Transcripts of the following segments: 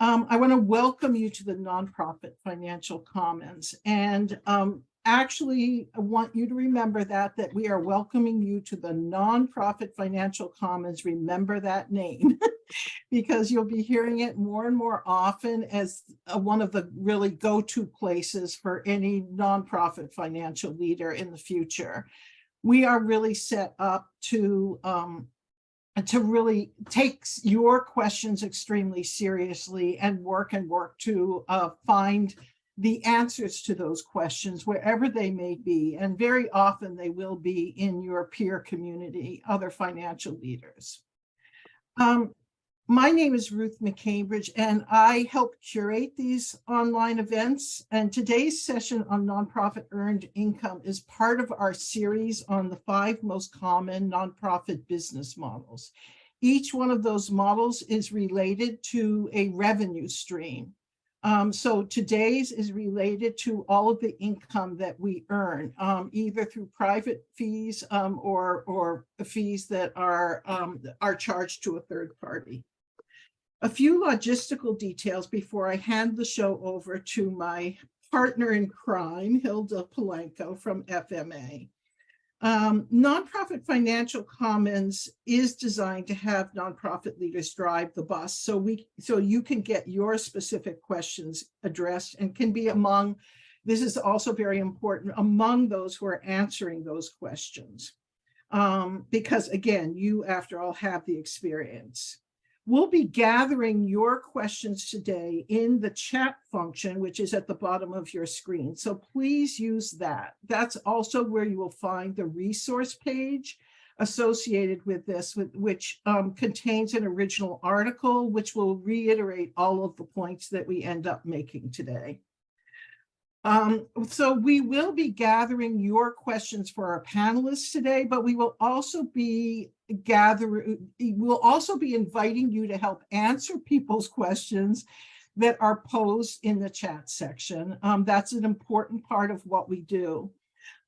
I want to welcome you to the Nonprofit Financial Commons. And actually, I want you to remember that we are welcoming you to the Nonprofit Financial Commons. Remember that name, because you'll be hearing it more and more often as one of the really go-to places for any nonprofit financial leader in the future. We are really set up to really take your questions extremely seriously and work to find the answers to those questions wherever they may be. And very often they will be in your peer community, other financial leaders. My name is Ruth McCambridge, and I help curate these online events. And today's session on nonprofit earned income is part of our series on the 5 most common nonprofit business models. Each one of those models is related to a revenue stream. So today's is related to all of the income that we earn, either through private fees or fees that are charged to a third party. A few logistical details before I hand the show over to my partner in crime, Hilda Polanco from FMA. Nonprofit Financial Commons is designed to have nonprofit leaders drive the bus, so you can get your specific questions addressed and can be among, this is also very important, among those who are answering those questions. Because again, you after all have the experience. We'll be gathering your questions today in the chat function, which is at the bottom of your screen. So please use that. That's also where you will find the resource page associated with this, which contains an original article, which will reiterate all of the points that we end up making today. So we will be gathering your questions for our panelists today, but we will also be inviting you to help answer people's questions that are posed in the chat section. That's an important part of what we do.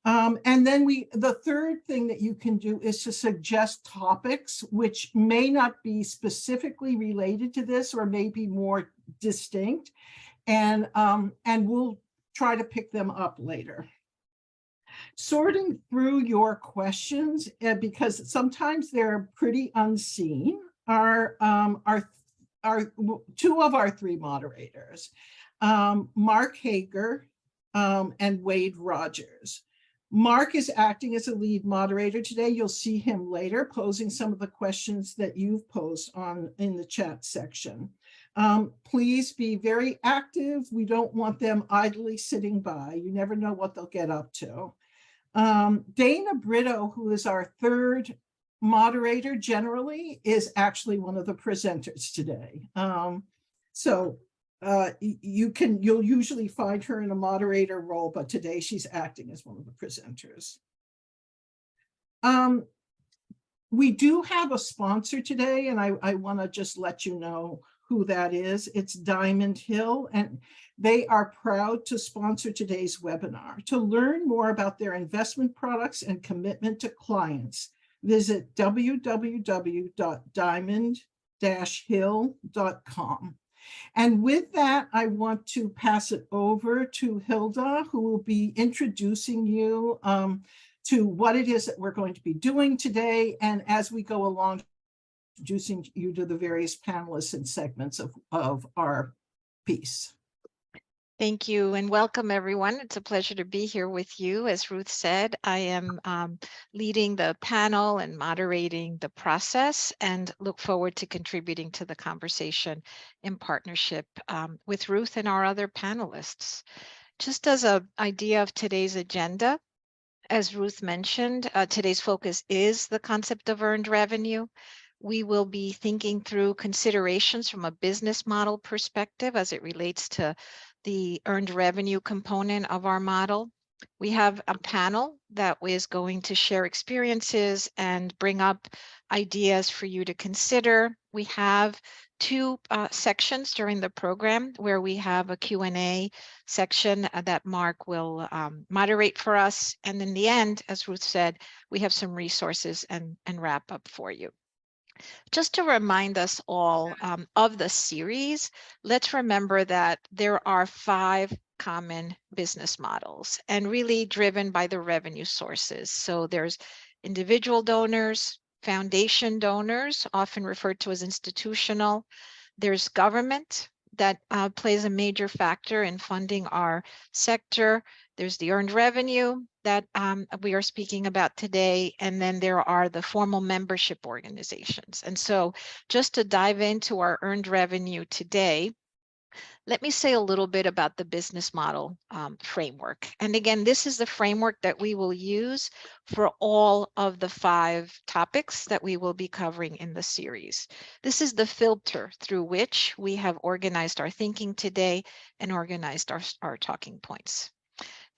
And then the third thing that you can do is to suggest topics which may not be specifically related to this or may be more distinct, and we'll try to pick them up later. Sorting through your questions, because sometimes they're pretty unseen, are 2 of our 3 moderators, Mark Hager and Wade Rogers. Mark is acting as a lead moderator today. You'll see him later posing some of the questions that you've posed in the chat section. Please be very active. We don't want them idly sitting by. You never know what they'll get up to. Dana Brito, who is our 3rd moderator generally, is actually one of the presenters today. You'll usually find her in a moderator role, but today she's acting as one of the presenters. We do have a sponsor today, and I want to just let you know who that is. It's Diamond Hill, and they are proud to sponsor today's webinar. To learn more about their investment products and commitment to clients, visit www.diamond-hill.com. And with that, I want to pass it over to Hilda, who will be introducing you to what it is that we're going to be doing today, and as we go along, introducing you to the various panelists and segments of our piece. Thank you and welcome everyone. It's a pleasure to be here with you. As Ruth said, I am leading the panel and moderating the process and look forward to contributing to the conversation in partnership with Ruth and our other panelists. Just as an idea of today's agenda, as Ruth mentioned, today's focus is the concept of earned revenue. We will be thinking through considerations from a business model perspective as it relates to the earned revenue component of our model. We have a panel that is going to share experiences and bring up ideas for you to consider. We have 2 sections during the program where we have a Q&A section that Mark will moderate for us. And in the end, as Ruth said, we have some resources and wrap up for you. Just to remind us all of the series, let's remember that there are 5 common business models and really driven by the revenue sources. So there's individual donors, foundation donors, often referred to as institutional. There's government that plays a major factor in funding our sector. There's the earned revenue that we are speaking about today, and then there are the formal membership organizations. And so just to dive into our earned revenue today, let me say a little bit about the business model framework. And again, this is the framework that we will use for all of the 5 topics that we will be covering in the series. This is the filter through which we have organized our thinking today and organized our talking points.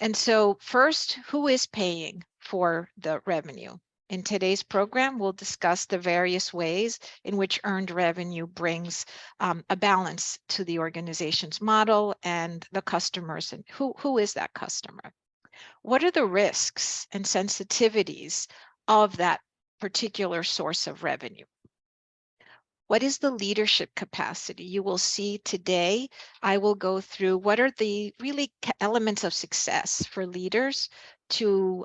And so first, who is paying for the revenue? In today's program, we'll discuss the various ways in which earned revenue brings a balance to the organization's model and the customers, and who is that customer? What are the risks and sensitivities of that particular source of revenue? What is the leadership capacity? You will see today, I will go through what are the really elements of success for leaders to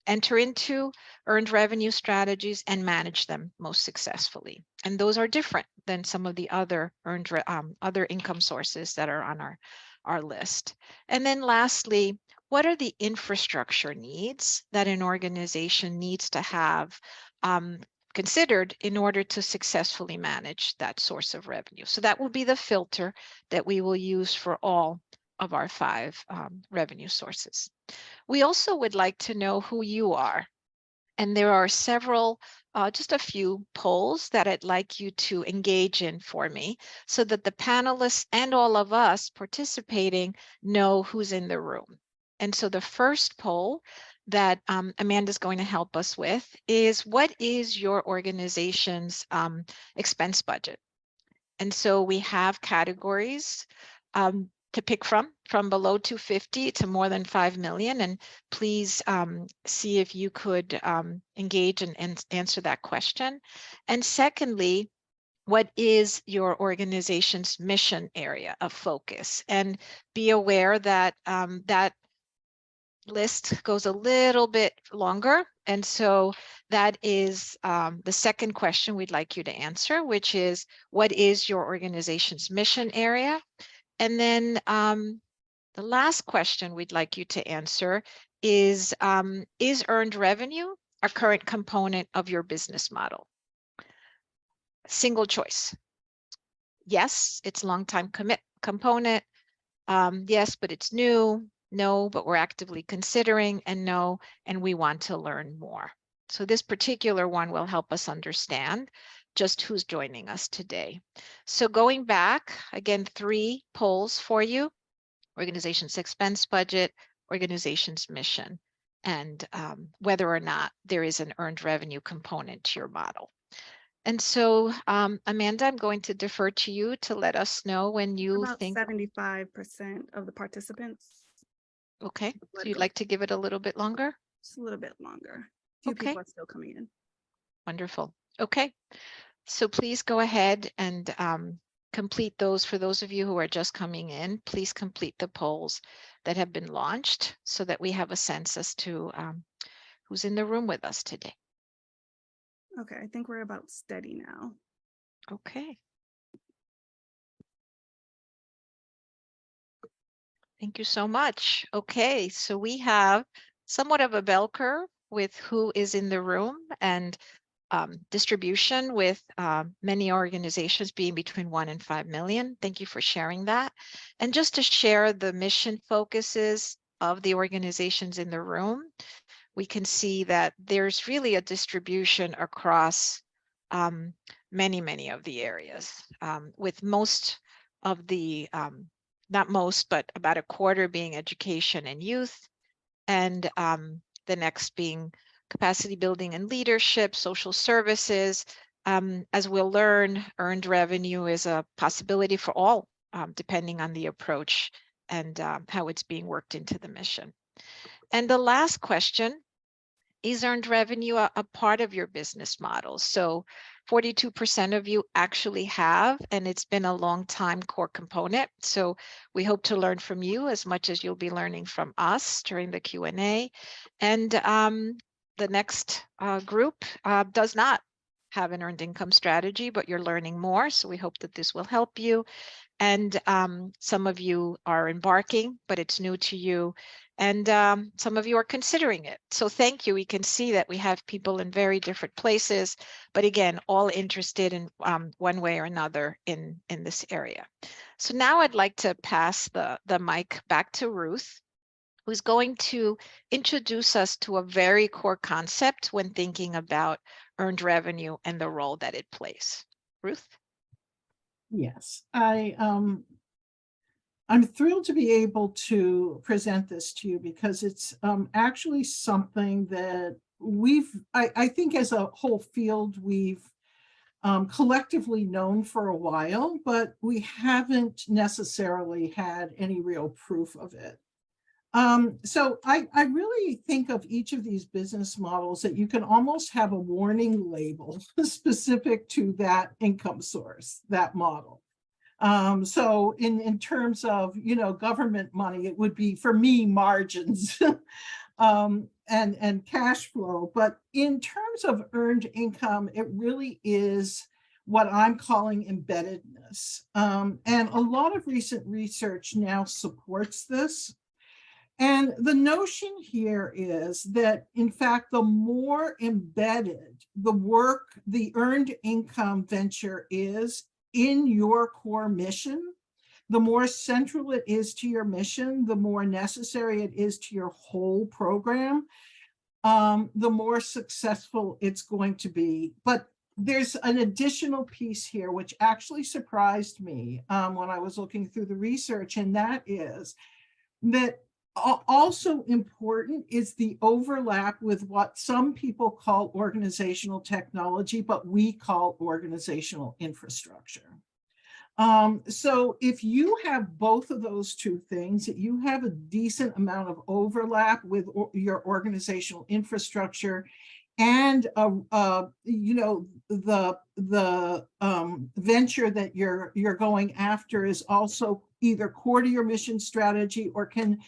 enter into earned revenue strategies and manage them most successfully. And those are different than some of the other other income sources that are on our list. And then lastly, what are the infrastructure needs that an organization needs to have considered in order to successfully manage that source of revenue? So that will be the filter that we will use for all of our 5 revenue sources. We also would like to know who you are. And there are several, just a few polls that I'd like you to engage in for me so that the panelists and all of us participating know who's in the room. And so the first poll that Amanda's going to help us with is, what is your organization's expense budget? And so we have categories to pick from below 250 to more than 5 million. And please see if you could engage and answer that question. And secondly, what is your organization's mission area of focus? And be aware that that list goes a little bit longer. And so that is the second question we'd like you to answer, which is, what is your organization's mission area? And then the last question we'd like you to answer is earned revenue a current component of your business model? Single choice. Yes, it's long-time component. Yes, but it's new. No, but we're actively considering. And no, and we want to learn more. So this particular one will help us understand just who's joining us today. So going back, again, 3 polls for you: organization's expense budget, organization's mission, and whether or not there is an earned revenue component to your model. And so, Amanda, I'm going to defer to you to let us know when you About think. 75% of the participants. Okay, so you'd like to give it a little bit longer? Just a little bit longer. A few Okay, people are still coming in. wonderful. Okay, so please go ahead and complete those. For those of you who are just coming in, please complete the polls that have been launched so that we have a sense as to who's in the room with us today. Okay, I think we're about steady now. Okay. Thank you so much. Okay, so we have somewhat of a bell curve with who is in the room, and distribution with many organizations being between 1 and 5 million. Thank you for sharing that. And just to share the mission focuses of the organizations in the room, we can see that there's really a distribution across many of the areas, with most of the, not most, but about a quarter being education and youth, and the next being capacity building and leadership, social services. As we'll learn, earned revenue is a possibility for all, depending on the approach and how it's being worked into the mission. And the last question Is earned revenue a part of your business model? So 42% of you actually have, and it's been a long time core component. So we hope to learn from you as much as you'll be learning from us during the Q&A. And the next group does not have an earned income strategy, but you're learning more. So we hope that this will help you. And some of you are embarking, but it's new to you. And some of you are considering it. So thank you. We can see that we have people in very different places, but again, all interested in one way or another in this area. So now I'd like to pass the mic back to Ruth, who's going to introduce us to a very core concept when thinking about earned revenue and the role that it plays. Ruth? Yes, I'm thrilled to be able to present this to you because it's actually something that I think as a whole field, we've collectively known for a while, but we haven't necessarily had any real proof of it. So I really think of each of these business models that you can almost have a warning label specific to that income source, that model. So in terms of, government money, it would be, for me, margins and cash flow. But in terms of earned income, it really is what I'm calling embeddedness. And a lot of recent research now supports this. And the notion here is that, in fact, the more embedded the work, the earned income venture is in your core mission, the more central it is to your mission, the more necessary it is to your whole program, the more successful it's going to be. But there's an additional piece here, which actually surprised me when I was looking through the research, and that is that also important is the overlap with what some people call organizational technology, but we call organizational infrastructure. So if you have both of those two things, you have a decent amount of overlap with your organizational infrastructure, and the venture that you're going after is also either core to your mission strategy or can,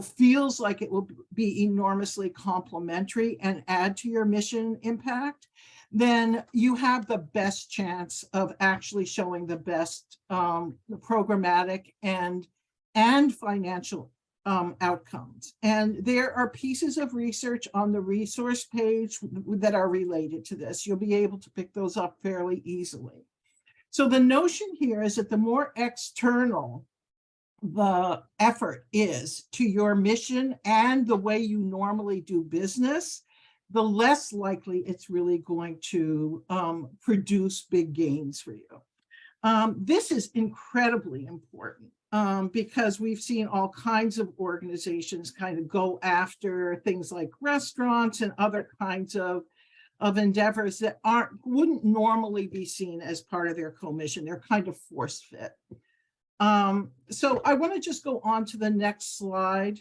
feels like it will be enormously complementary and add to your mission impact, then you have the best chance of actually showing the best programmatic and financial outcomes. And there are pieces of research on the resource page that are related to this. You'll be able to pick those up fairly easily. So the notion here is that the more external the effort is to your mission and the way you normally do business, the less likely it's really going to produce big gains for you. This is incredibly important because we've seen all kinds of organizations kind of go after things like restaurants and other kinds of endeavors that wouldn't normally be seen as part of their commission. They're kind of force fit. So I want to just go on to the next slide.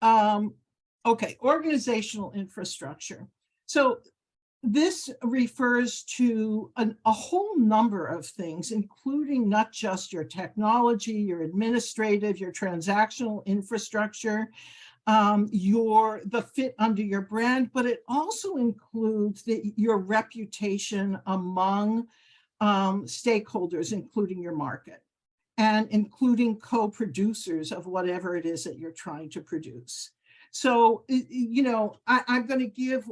Okay, organizational infrastructure. So this refers to a whole number of things, including not just your technology, your administrative, your transactional infrastructure, the fit under your brand, but it also includes your reputation among stakeholders, including your market and including co-producers of whatever it is that you're trying to produce. So, I'm going to give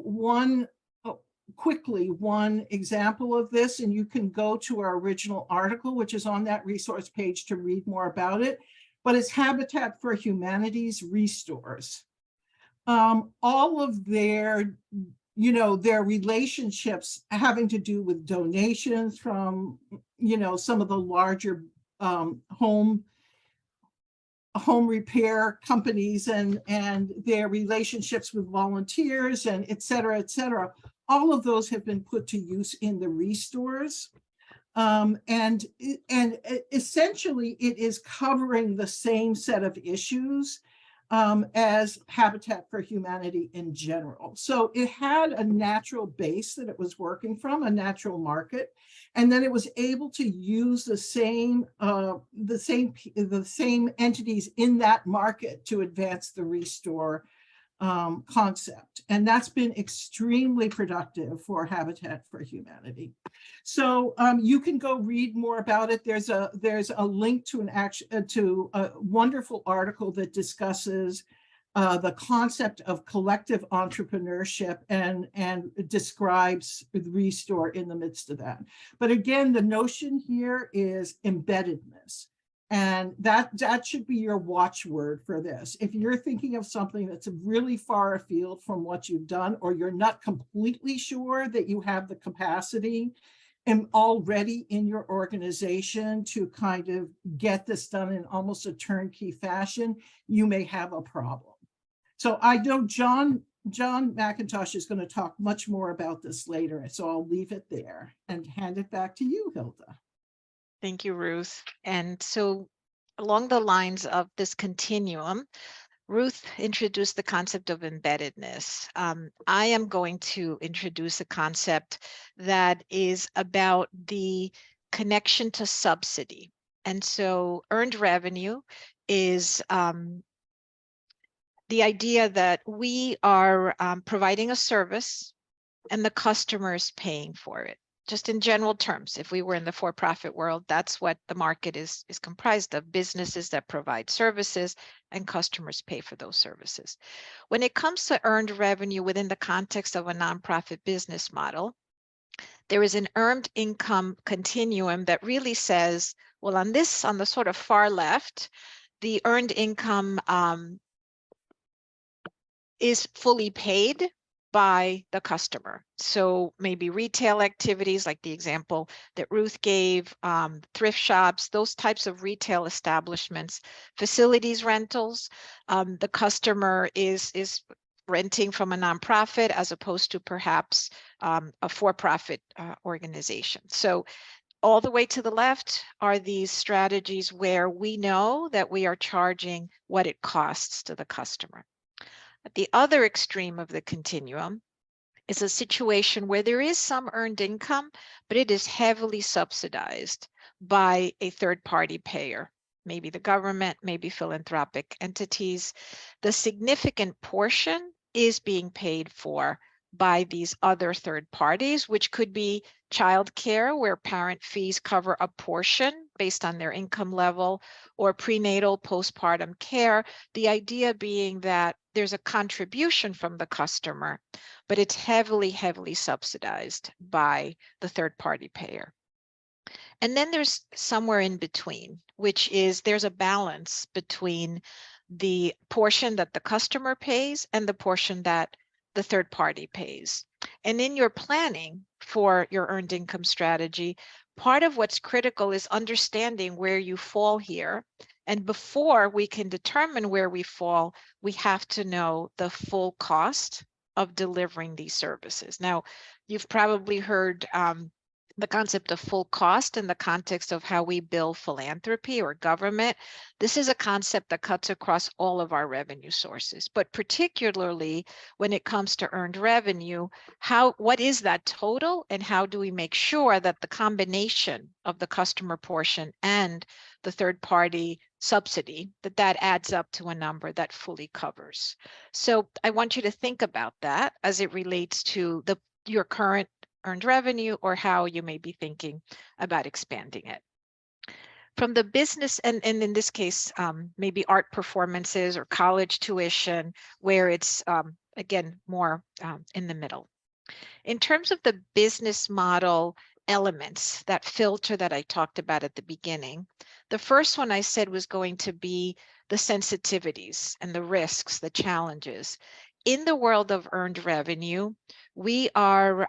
quickly one example of this, and you can go to our original article, which is on that resource page, to read more about it. But it's Habitat for Humanity's restores. All of their relationships having to do with donations from, some of the larger home repair companies and their relationships with volunteers and et cetera, all of those have been put to use in the restores. And essentially it is covering the same set of issues as Habitat for Humanity in general. So it had a natural base that it was working from, a natural market, and then it was able to use the same entities in that market to advance the restore concept. And that's been extremely productive for Habitat for Humanity. So you can go read more about it. There's a link to to a wonderful article that discusses the concept of collective entrepreneurship and describes restore in the midst of that. But again, the notion here is embeddedness. And that should be your watchword for this. If you're thinking of something that's really far afield from what you've done, or you're not completely sure that you have the capacity and already in your organization to kind of get this done in almost a turnkey fashion, you may have a problem. So I know John McIntosh is going to talk much more about this later. So I'll leave it there and hand it back to you, Hilda. Thank you, Ruth. And so along the lines of this continuum, Ruth introduced the concept of embeddedness. I am going to introduce a concept that is about the connection to subsidy. And so earned revenue is the idea that we are providing a service and the customer is paying for it. Just in general terms, if we were in the for-profit world, that's what the market is comprised of: businesses that provide services and customers pay for those services. When it comes to earned revenue within the context of a nonprofit business model, there is an earned income continuum that really says, well, on the sort of far left, the earned income is fully paid by the customer. So maybe retail activities, like the example that Ruth gave, thrift shops, those types of retail establishments, facilities rentals, the customer is renting from a nonprofit as opposed to perhaps a for-profit organization. So all the way to the left are these strategies where we know that we are charging what it costs to the customer. At the other extreme of the continuum is a situation where there is some earned income, but it is heavily subsidized by a third-party payer, maybe the government, maybe philanthropic entities. The significant portion is being paid for by these other third parties, which could be childcare, where parent fees cover a portion based on their income level, or prenatal postpartum care. The idea being that there's a contribution from the customer, but it's heavily, heavily subsidized by the third party payer. And then there's somewhere in between, which is there's a balance between the portion that the customer pays and the portion that the third party pays. And in your planning for your earned income strategy, part of what's critical is understanding where you fall here. And before we can determine where we fall, we have to know the full cost of delivering these services. Now, you've probably heard the concept of full cost in the context of how we bill philanthropy or government. This is a concept that cuts across all of our revenue sources, but particularly when it comes to earned revenue, what is that total, and how do we make sure that the combination of the customer portion and the third party subsidy, that adds up to a number that fully covers. So I want you to think about that as it relates to your current earned revenue, or how you may be thinking about expanding it. From the business, and in this case, maybe art performances or college tuition, where it's, again, more in the middle. In terms of the business model elements, that filter that I talked about at the beginning, the first one I said was going to be the sensitivities and the risks, the challenges. In the world of earned revenue, we are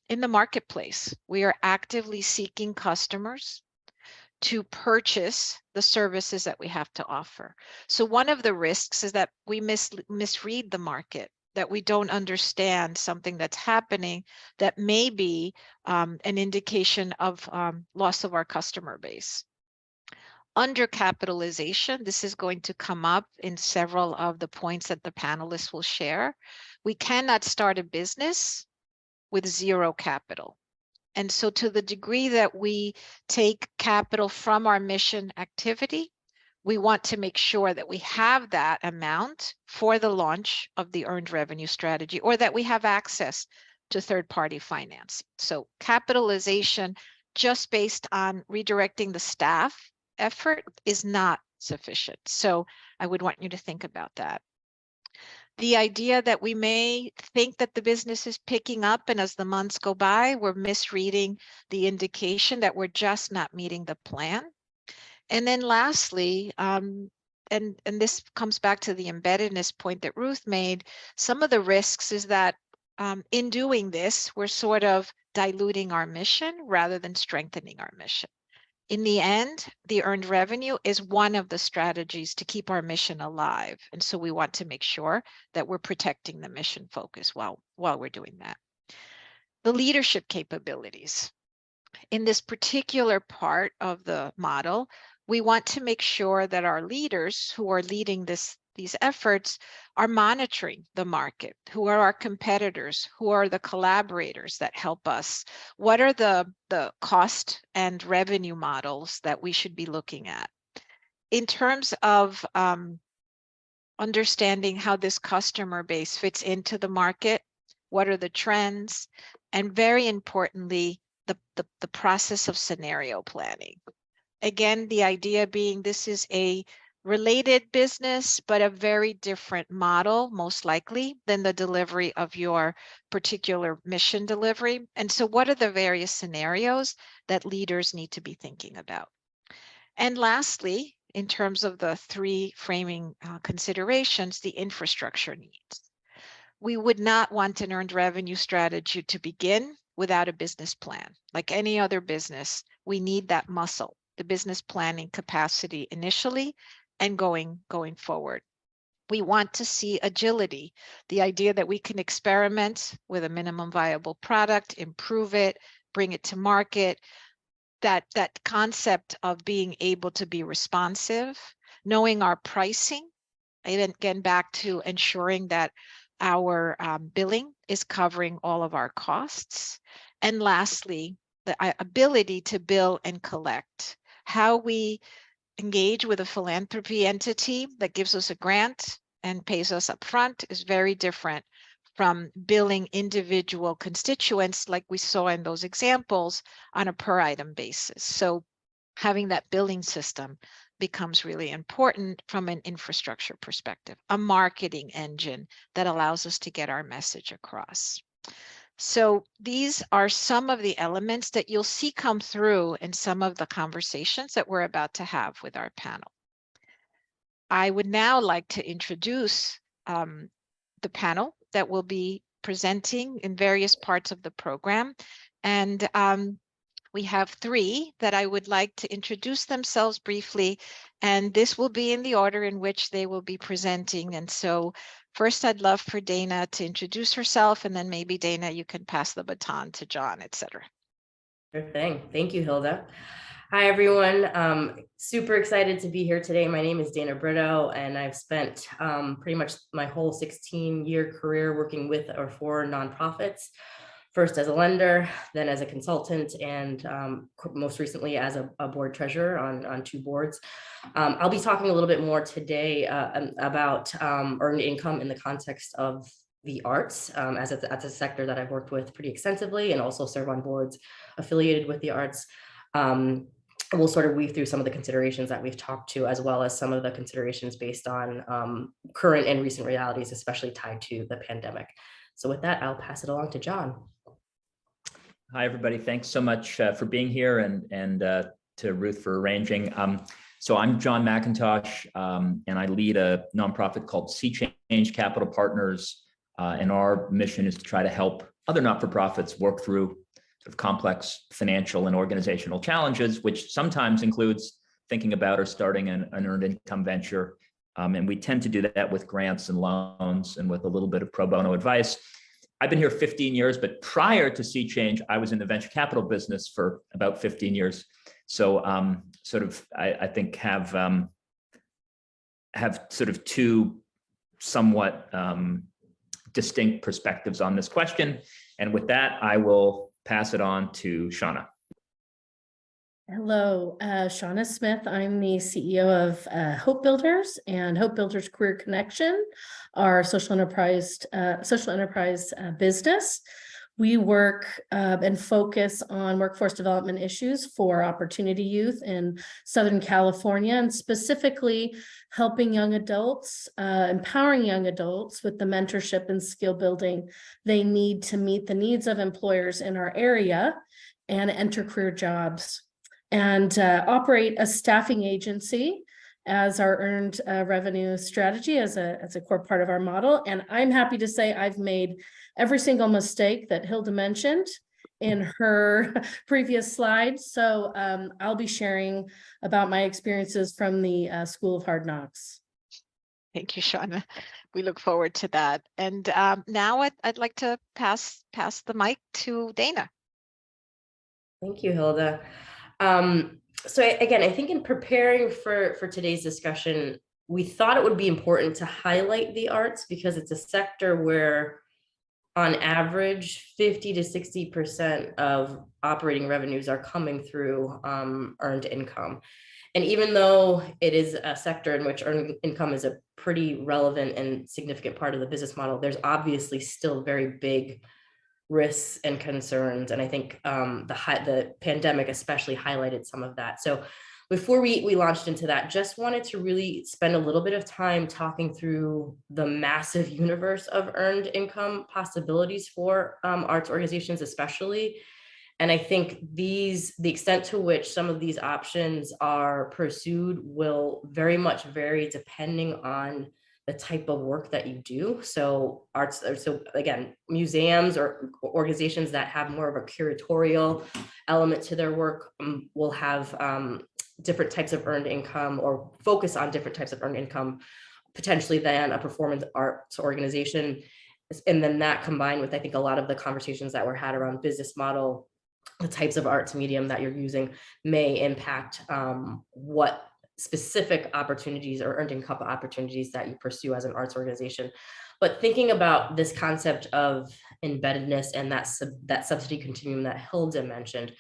in the marketplace. We are actively seeking customers to purchase the services that we have to offer. So one of the risks is that we misread the market, that we don't understand something that's happening that may be an indication of loss of our customer base. Under capitalization, this is going to come up in several of the points that the panelists will share. We cannot start a business with zero capital. And so to the degree that we take capital from our mission activity, we want to make sure that we have that amount for the launch of the earned revenue strategy, or that we have access to third-party finance. So capitalization just based on redirecting the staff effort is not sufficient. So I would want you to think about that. The idea that we may think that the business is picking up, and as the months go by, we're misreading the indication that we're just not meeting the plan. And then lastly, and this comes back to the embeddedness point that Ruth made, some of the risks is that in doing this, we're sort of diluting our mission rather than strengthening our mission. In the end, the earned revenue is one of the strategies to keep our mission alive. And so we want to make sure that we're protecting the mission focus while we're doing that. The leadership capabilities. In this particular part of the model, we want to make sure that our leaders who are leading these efforts are monitoring the market. Who are our competitors? Who are the collaborators that help us? What are the cost and revenue models that we should be looking at? In terms of understanding how this customer base fits into the market, what are the trends? And very importantly, the process of scenario planning. Again, the idea being this is a related business, but a very different model, most likely, than the delivery of your particular mission delivery. And so what are the various scenarios that leaders need to be thinking about? And lastly, in terms of the three framing considerations, the infrastructure needs. We would not want an earned revenue strategy to begin without a business plan. Like any other business, we need that muscle, the business planning capacity initially and going forward. We want to see agility, the idea that we can experiment with a minimum viable product, improve it, bring it to market, that concept of being able to be responsive, knowing our pricing, and again, back to ensuring that our billing is covering all of our costs. And lastly, the ability to bill and collect. How we engage with a philanthropy entity that gives us a grant and pays us upfront is very different from billing individual constituents like we saw in those examples on a per item basis. So having that billing system becomes really important from an infrastructure perspective, a marketing engine that allows us to get our message across. So these are some of the elements that you'll see come through in some of the conversations that we're about to have with our panel. I would now like to introduce the panel that will be presenting in various parts of the program. And we have three that I would like to introduce themselves briefly, and this will be in the order in which they will be presenting. And so first I'd love for Dana to introduce herself, and then maybe Dana, you can pass the baton to John, etc. Sure thing. Thank you, Hilda. Hi, everyone. Super excited to be here today. My name is Dana Brito, and I've spent pretty much my whole 16-year career working with or for nonprofits. First as a lender, then as a consultant, and most recently as a board treasurer on two boards. I'll be talking a little bit more today about earned income in the context of the arts, as it's a sector that I've worked with pretty extensively and also serve on boards affiliated with the arts. We'll sort of weave through some of the considerations that we've talked to, as well as some of the considerations based on current and recent realities, especially tied to the pandemic. So with that, I'll pass it along to John. Hi, everybody. Thanks so much for being here, and to Ruth for arranging. So I'm John McIntosh, and I lead a nonprofit called Sea Change Capital Partners. And our mission is to try to help other not-for-profits work through sort of complex financial and organizational challenges, which sometimes includes thinking about or starting an earned income venture. And we tend to do that with grants and loans and with a little bit of pro bono advice. I've been here 15 years, but prior to Sea Change, I was in the venture capital business for about 15 years. So sort of, I think have sort of two somewhat distinct perspectives on this question. And with that, I will pass it on to Shauna. Hello, Shauna Smith. I'm the CEO of Hope Builders and Hope Builders Career Connection, our social enterprise business. We work and focus on workforce development issues for opportunity youth in Southern California, and specifically helping young adults, empowering young adults with the mentorship and skill building they need to meet the needs of employers in our area and enter career jobs. And operate a staffing agency as our earned revenue strategy as a core part of our model. And I'm happy to say I've made every single mistake that Hilda mentioned in her previous slide. So I'll be sharing about my experiences from the School of Hard Knocks. Thank you, Shauna. We look forward to that. And now I'd like to pass the mic to Dana. Thank you, Hilda. So again, I think in preparing for today's discussion, we thought it would be important to highlight the arts because it's a sector where on average 50 to 60% of operating revenues are coming through earned income. And even though it is a sector in which earned income is a pretty relevant and significant part of the business model, there's obviously still very big risks and concerns. And I think the pandemic especially highlighted some of that. So before we launched into that, just wanted to really spend a little bit of time talking through the massive universe of earned income possibilities for arts organizations, especially. And I think the extent to which some of these options are pursued will very much vary depending on the type of work that you do. So again, museums or organizations that have more of a curatorial element to their work will have different types of earned income or focus on different types of earned income potentially than a performance arts organization. And then that combined with, I think, a lot of the conversations that were had around business model, the types of arts medium that you're using may impact what specific opportunities or earned income opportunities that you pursue as an arts organization. But thinking about this concept of embeddedness and that subsidy continuum that Hilda mentioned,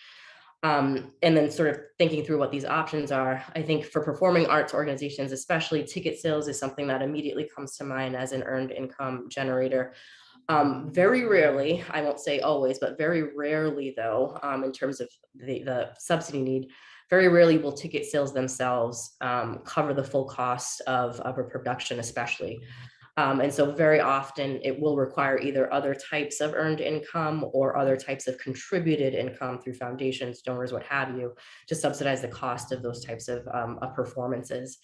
and then sort of thinking through what these options are, I think for performing arts organizations, especially ticket sales is something that immediately comes to mind as an earned income generator. Very rarely, I won't say always, but very rarely though, in terms of the subsidy need, very rarely will ticket sales themselves cover the full cost of a production, especially. And so very often it will require either other types of earned income or other types of contributed income through foundations, donors, what have you, to subsidize the cost of those types of performances.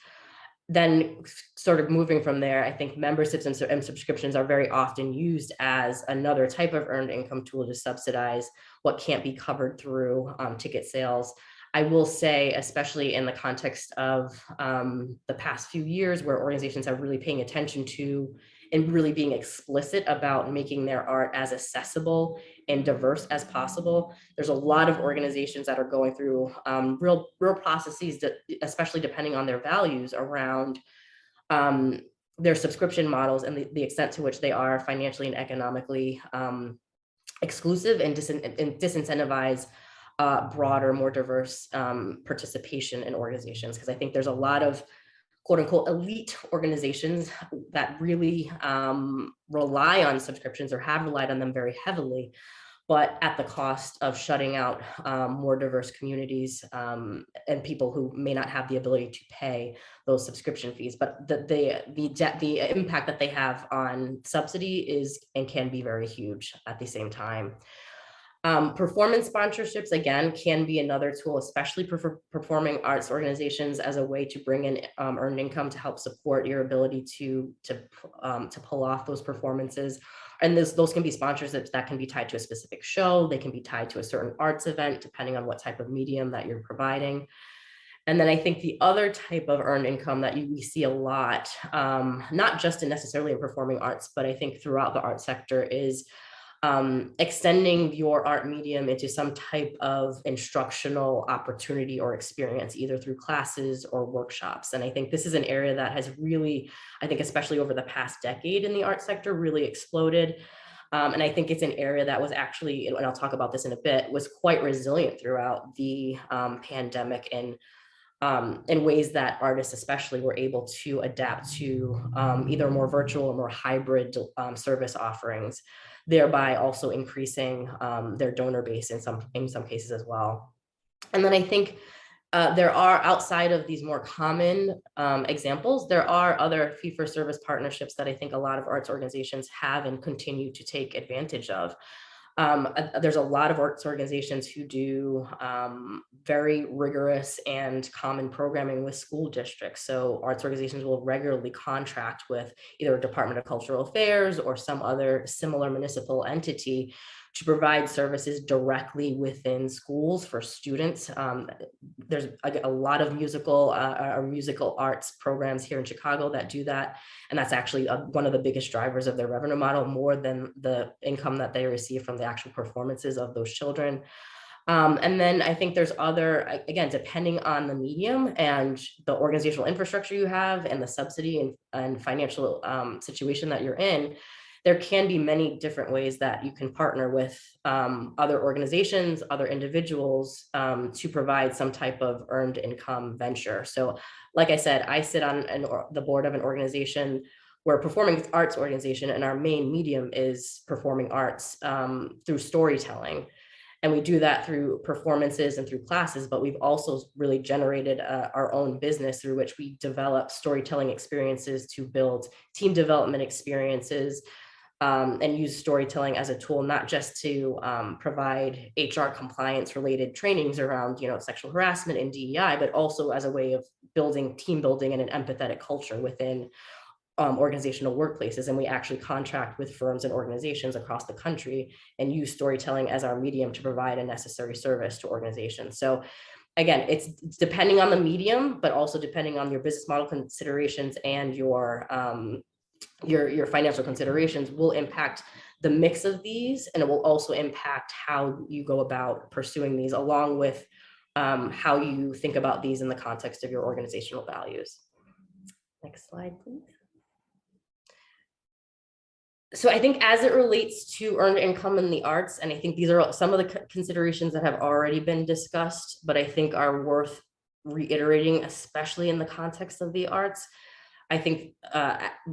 Then sort of moving from there, I think memberships and subscriptions are very often used as another type of earned income tool to subsidize what can't be covered through ticket sales. I will say, especially in the context of the past few years where organizations are really paying attention to and really being explicit about making their art as accessible and diverse as possible. There's a lot of organizations that are going through real processes that, especially depending on their values around their subscription models and the extent to which they are financially and economically exclusive and disincentivize broader, more diverse participation in organizations. Because I think there's a lot of quote unquote elite organizations that really rely on subscriptions or have relied on them very heavily, but at the cost of shutting out more diverse communities and people who may not have the ability to pay those subscription fees. But the impact that they have on subsidy is and can be very huge at the same time. Performance sponsorships, again, can be another tool, especially for performing arts organizations, as a way to bring in earned income to help support your ability to pull off those performances. And those can be sponsorships that can be tied to a specific show. They can be tied to a certain arts event, depending on what type of medium that you're providing. And then I think the other type of earned income that we see a lot, not just necessarily in performing arts, but I think throughout the art sector, is extending your art medium into some type of instructional opportunity or experience, either through classes or workshops. And I think this is an area that has really, I think, especially over the past decade in the art sector, really exploded. And I think it's an area that was actually, and I'll talk about this in a bit, was quite resilient throughout the pandemic, and in ways that artists especially were able to adapt to either more virtual or more hybrid service offerings, thereby also increasing their donor base in some cases as well. And then I think there are, outside of these more common examples, there are other fee-for-service partnerships that I think a lot of arts organizations have and continue to take advantage of. There's a lot of arts organizations who do very rigorous and common programming with school districts. So arts organizations will regularly contract with either a Department of Cultural Affairs or some other similar municipal entity to provide services directly within schools for students. There's a lot of musical arts programs here in Chicago that do that. And that's actually one of the biggest drivers of their revenue model, more than the income that they receive from the actual performances of those children. And then I think there's other, again, depending on the medium and the organizational infrastructure you have and the subsidy and financial situation that you're in, there can be many different ways that you can partner with other organizations, other individuals to provide some type of earned income venture. So like I said, I sit on the board of an organization. We're a performing arts organization, and our main medium is performing arts through storytelling. And we do that through performances and through classes, but we've also really generated our own business through which we develop storytelling experiences to build team development experiences, and use storytelling as a tool, not just to provide HR compliance related trainings around, sexual harassment and DEI, but also as a way of building team building and an empathetic culture within organizational workplaces. And we actually contract with firms and organizations across the country and use storytelling as our medium to provide a necessary service to organizations. So again, it's depending on the medium, but also depending on your business model considerations and your financial considerations will impact the mix of these, and it will also impact how you go about pursuing these, along with how you think about these in the context of your organizational values. Next slide, please. So I think as it relates to earned income in the arts, and I think these are some of the considerations that have already been discussed, but I think are worth reiterating, especially in the context of the arts. I think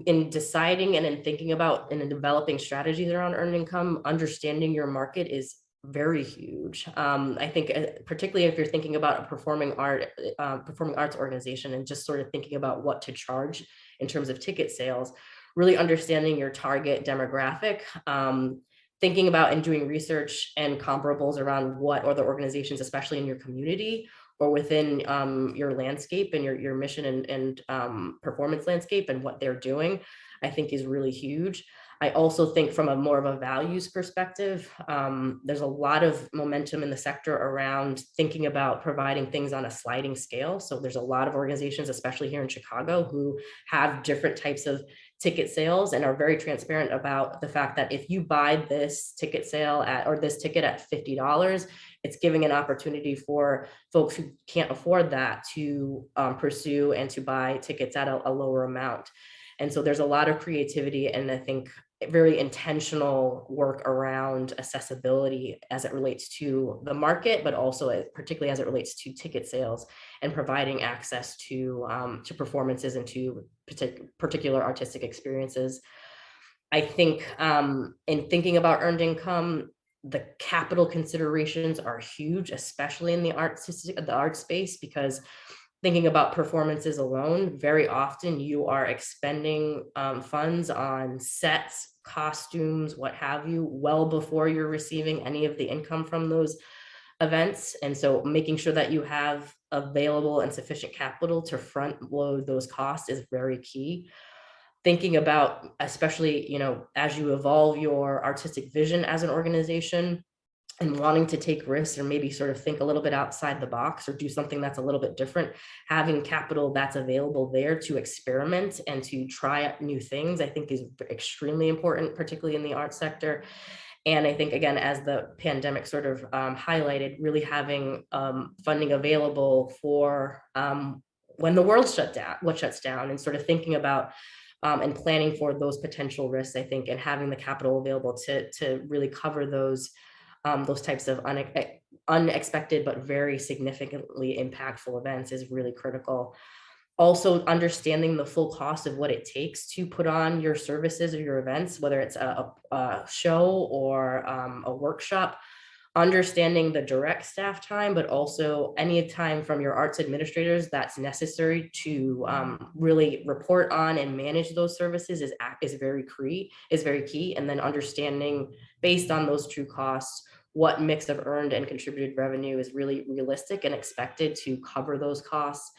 in deciding and in thinking about and in developing strategies around earned income, understanding your market is very huge. I think particularly if you're thinking about a performing arts organization and just sort of thinking about what to charge in terms of ticket sales, really understanding your target demographic, thinking about and doing research and comparables around what other organizations, especially in your community or within your landscape and your mission and performance landscape and what they're doing, I think is really huge. I also think from a more of a values perspective, there's a lot of momentum in the sector around thinking about providing things on a sliding scale. So there's a lot of organizations, especially here in Chicago, who have different types of ticket sales and are very transparent about the fact that if you buy this ticket sale or this ticket at $50, it's giving an opportunity for folks who can't afford that to pursue and to buy tickets at a lower amount. And so there's a lot of creativity and I think very intentional work around accessibility as it relates to the market, but also particularly as it relates to ticket sales and providing access to performances and to particular artistic experiences. I think in thinking about earned income, the capital considerations are huge, especially in the art space, because thinking about performances alone, very often you are expending funds on sets, costumes, what have you, well before you're receiving any of the income from those events. And so making sure that you have available and sufficient capital to front load those costs is very key. Thinking about, especially, as you evolve your artistic vision as an organization, and wanting to take risks or maybe sort of think a little bit outside the box or do something that's a little bit different, having capital that's available there to experiment and to try new things, I think is extremely important, particularly in the art sector. And I think, again, as the pandemic sort of highlighted, really having funding available for when the world shuts down, and sort of thinking about and planning for those potential risks, I think, and having the capital available to really cover those types of unexpected but very significantly impactful events is really critical. Also, understanding the full cost of what it takes to put on your services or your events, whether it's a show or a workshop, understanding the direct staff time, but also any time from your arts administrators that's necessary to really report on and manage those services is very key. And then understanding, based on those true costs, what mix of earned and contributed revenue is really realistic and expected to cover those costs.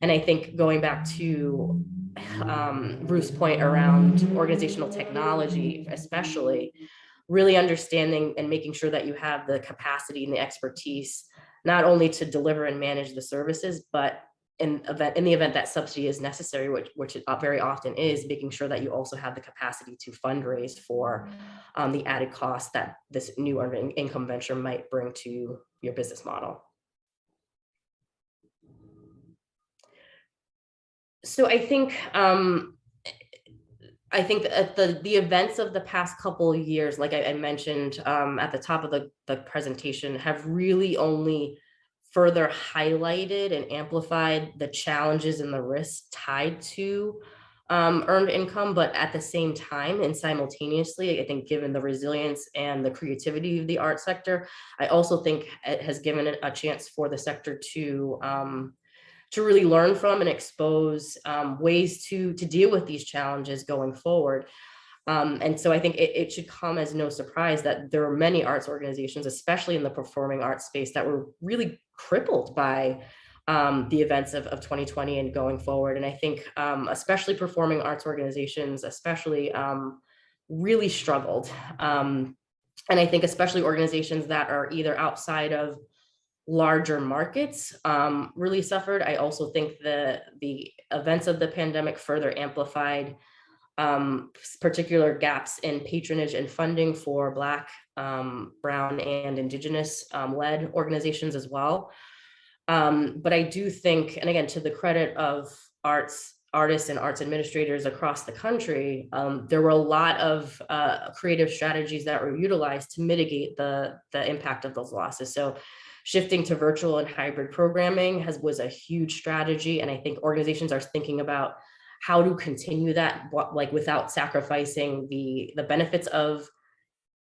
And I think going back to Ruth's point around organizational technology, especially, really understanding and making sure that you have the capacity and the expertise, not only to deliver and manage the services, but in the event that subsidy is necessary, which it very often is, making sure that you also have the capacity to fundraise for the added cost that this new earned income venture might bring to your business model. So I think that the events of the past couple of years, like I mentioned at the top of the presentation, have really only further highlighted and amplified the challenges and the risks tied to earned income. But at the same time and simultaneously, I think, given the resilience and the creativity of the art sector, I also think it has given it a chance for the sector to really learn from and expose ways to deal with these challenges going forward. And so I think it should come as no surprise that there are many arts organizations, especially in the performing arts space, that were really crippled by the events of 2020 and going forward. And I think especially performing arts organizations, especially really struggled. And I think especially organizations that are either outside of larger markets really suffered. I also think the events of the pandemic further amplified particular gaps in patronage and funding for Black, Brown, and Indigenous led organizations as well. But I do think, and again, to the credit of artists and arts administrators across the country, there were a lot of creative strategies that were utilized to mitigate the impact of those losses. So shifting to virtual and hybrid programming was a huge strategy. And I think organizations are thinking about how to continue that, like, without sacrificing the benefits of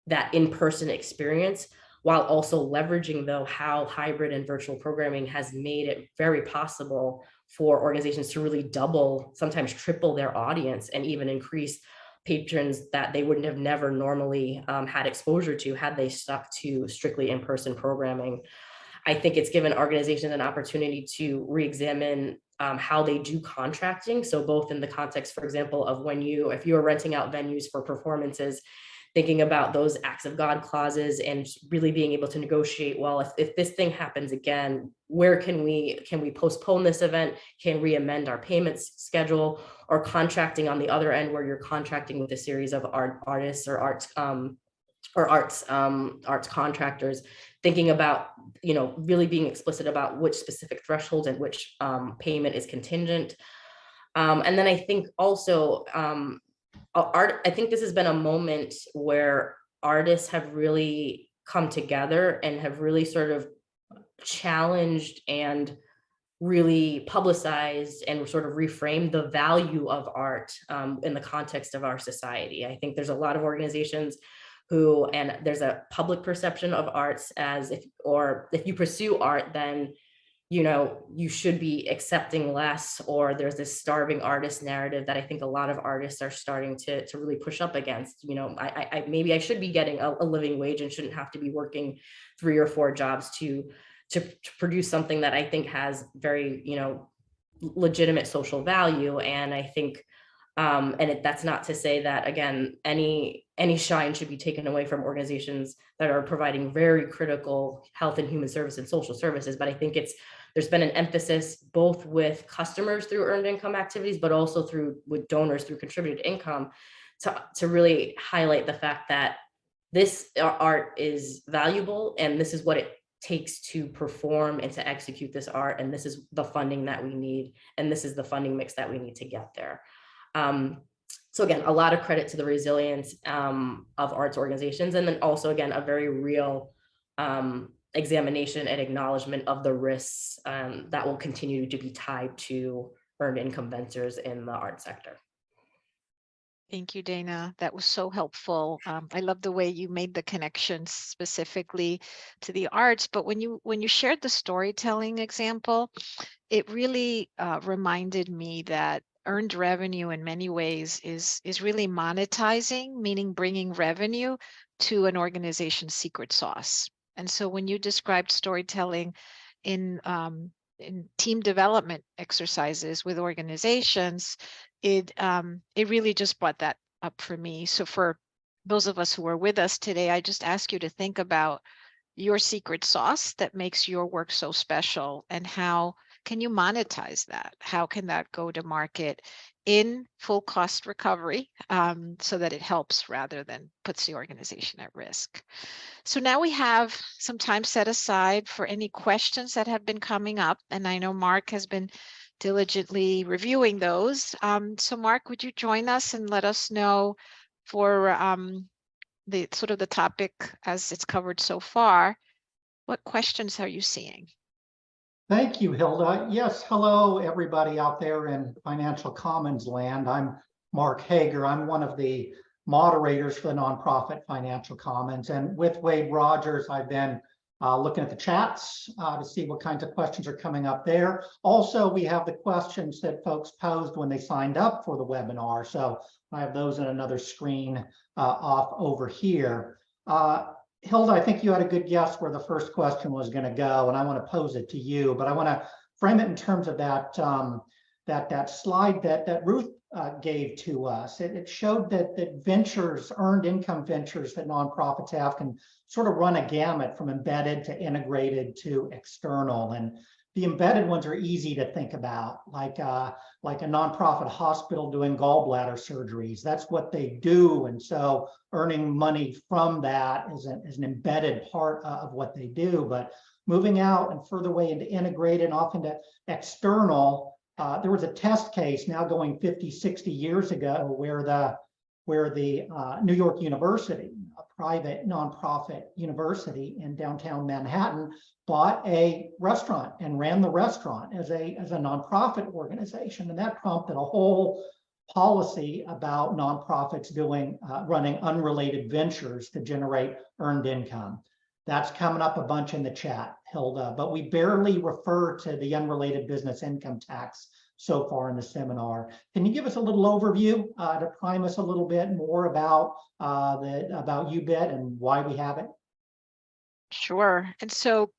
that in-person experience, while also leveraging, though, how hybrid and virtual programming has made it very possible for organizations to really double, sometimes triple their audience, and even increase patrons that they wouldn't have never normally had exposure to had they stuck to strictly in-person programming. I think it's given organizations an opportunity to re-examine how they do contracting. So both in the context, for example, of if you are renting out venues for performances, thinking about those acts of God clauses and really being able to negotiate, well, if this thing happens again, where can we postpone this event? Can we amend our payments schedule? Or contracting on the other end, where you're contracting with a series of artists or arts contractors, thinking about, really being explicit about which specific thresholds and which payment is contingent. And then I think also I think this has been a moment where artists have really come together and have really sort of challenged and really publicized and sort of reframed the value of art in the context of our society. I think there's a lot of organizations and there's a public perception of arts as if you pursue art, then you should be accepting less, or there's this starving artist narrative that I think a lot of artists are starting to really push up against. Maybe I should be getting a living wage and shouldn't have to be working 3 or 4 jobs to produce something that I think has very, legitimate social value. And I think, that's not to say that, again, any shine should be taken away from organizations that are providing very critical health and human service and social services. But I think there's been an emphasis both with customers through earned income activities, but also with donors through contributed income, to really highlight the fact that this art is valuable, and this is what it takes to perform and to execute this art, and this is the funding that we need, and this is the funding mix that we need to get there. So again, a lot of credit to the resilience of arts organizations, and then also again a very real examination and acknowledgement of the risks that will continue to be tied to earned income ventures in the art sector. Thank you, Dana. That was so helpful. I love the way you made the connections specifically to the arts. But when you shared the storytelling example, it really reminded me that earned revenue in many ways is really monetizing, meaning bringing revenue to an organization's secret sauce. And so when you described storytelling in team development exercises with organizations, it really just brought that up for me. So for those of us who are with us today, I just ask you to think about your secret sauce that makes your work so special, and how can you monetize that? How can that go to market in full cost recovery, so that it helps rather than puts the organization at risk? So now we have some time set aside for any questions that have been coming up, and I know Mark has been diligently reviewing those. So Mark, would you join us and let us know for the sort of the topic as it's covered so far, what questions are you seeing? Thank you, Hilda. Yes, hello, everybody out there in Financial Commons land. I'm Mark Hager. I'm one of the moderators for the nonprofit Financial Commons. And with Wade Rogers, I've been looking at the chats to see what kinds of questions are coming up there. Also, we have the questions that folks posed when they signed up for the webinar. So I have those in another screen off over here. Hilda, I think you had a good guess where the first question was going to go, and I want to pose it to you, but I want to frame it in terms of that that slide that Ruth gave to us. It showed that ventures, earned income ventures that nonprofits have, can sort of run a gamut from embedded to integrated to external. And the embedded ones are easy to think about, like a nonprofit hospital doing gallbladder surgeries. That's what they do. And so earning money from that is an embedded part of what they do. But moving out and further way into integrated and off into external, there was a test case now going 50, 60 years ago where the New York University, a private nonprofit university in downtown Manhattan, bought a restaurant and ran the restaurant as a nonprofit organization. And that prompted a whole policy about nonprofits running unrelated ventures to generate earned income. That's coming up a bunch in the chat, Hilda, but we barely refer to the unrelated business income tax so far in the seminar. Can you give us a little overview to prime us a little bit more about UBIT and why we have it? Sure. And so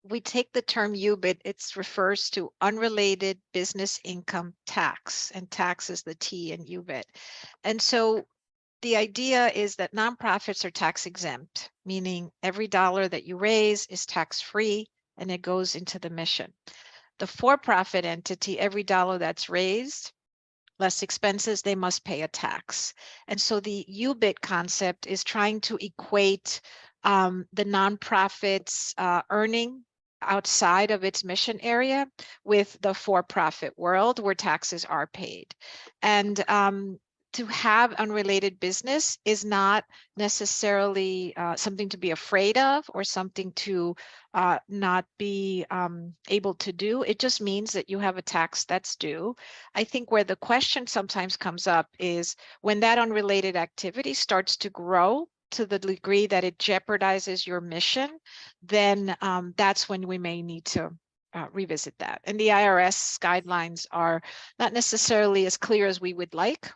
we take the term UBIT, it refers to unrelated business income tax, and tax is the T in UBIT. And so the idea is that nonprofits are tax exempt, meaning every dollar that you raise is tax free and it goes into the mission. The for-profit entity, every dollar that's raised, less expenses, they must pay a tax. And so the UBIT concept is trying to equate the nonprofit's earning outside of its mission area with the for-profit world where taxes are paid. And to have unrelated business is not necessarily something to be afraid of or something to not be able to do. It just means that you have a tax that's due. I think where the question sometimes comes up is when that unrelated activity starts to grow to the degree that it jeopardizes your mission, then that's when we may need to revisit that. And the IRS guidelines are not necessarily as clear as we would like,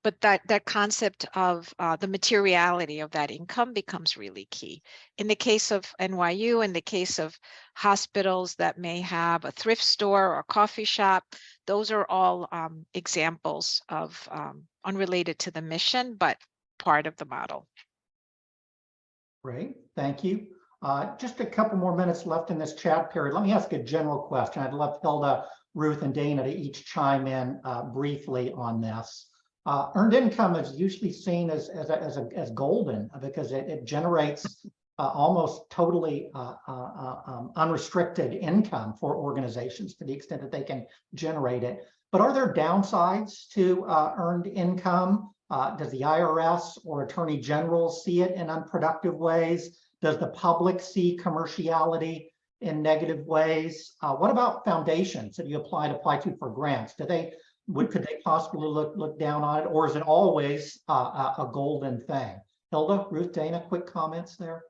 but that concept of the materiality of that income becomes really key. In the case of NYU, in the case of hospitals that may have a thrift store or coffee shop, those are all examples of unrelated to the mission, but part of the model. Great, thank you. Just a couple more minutes left in this chat period. Let me ask a general question. I'd love Hilda, Ruth, and Dana to each chime in briefly on this. Earned income is usually seen as golden because it generates almost totally unrestricted income for organizations to the extent that they can generate it. But are there downsides to earned income? Does the IRS or Attorney General see it in unproductive ways? Does the public see commerciality in negative ways? What about foundations that you apply to for grants? Could they possibly look down on it, or is it always a golden thing? Hilda, Ruth, Dana, quick comments there.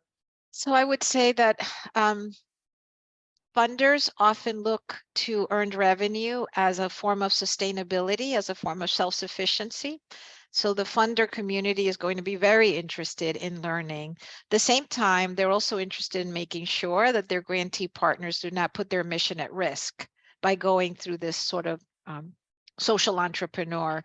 So I would say that funders often look to earned revenue as a form of sustainability, as a form of self-sufficiency. So the funder community is going to be very interested in learning. At the same time, they're also interested in making sure that their grantee partners do not put their mission at risk by going through this sort of social entrepreneur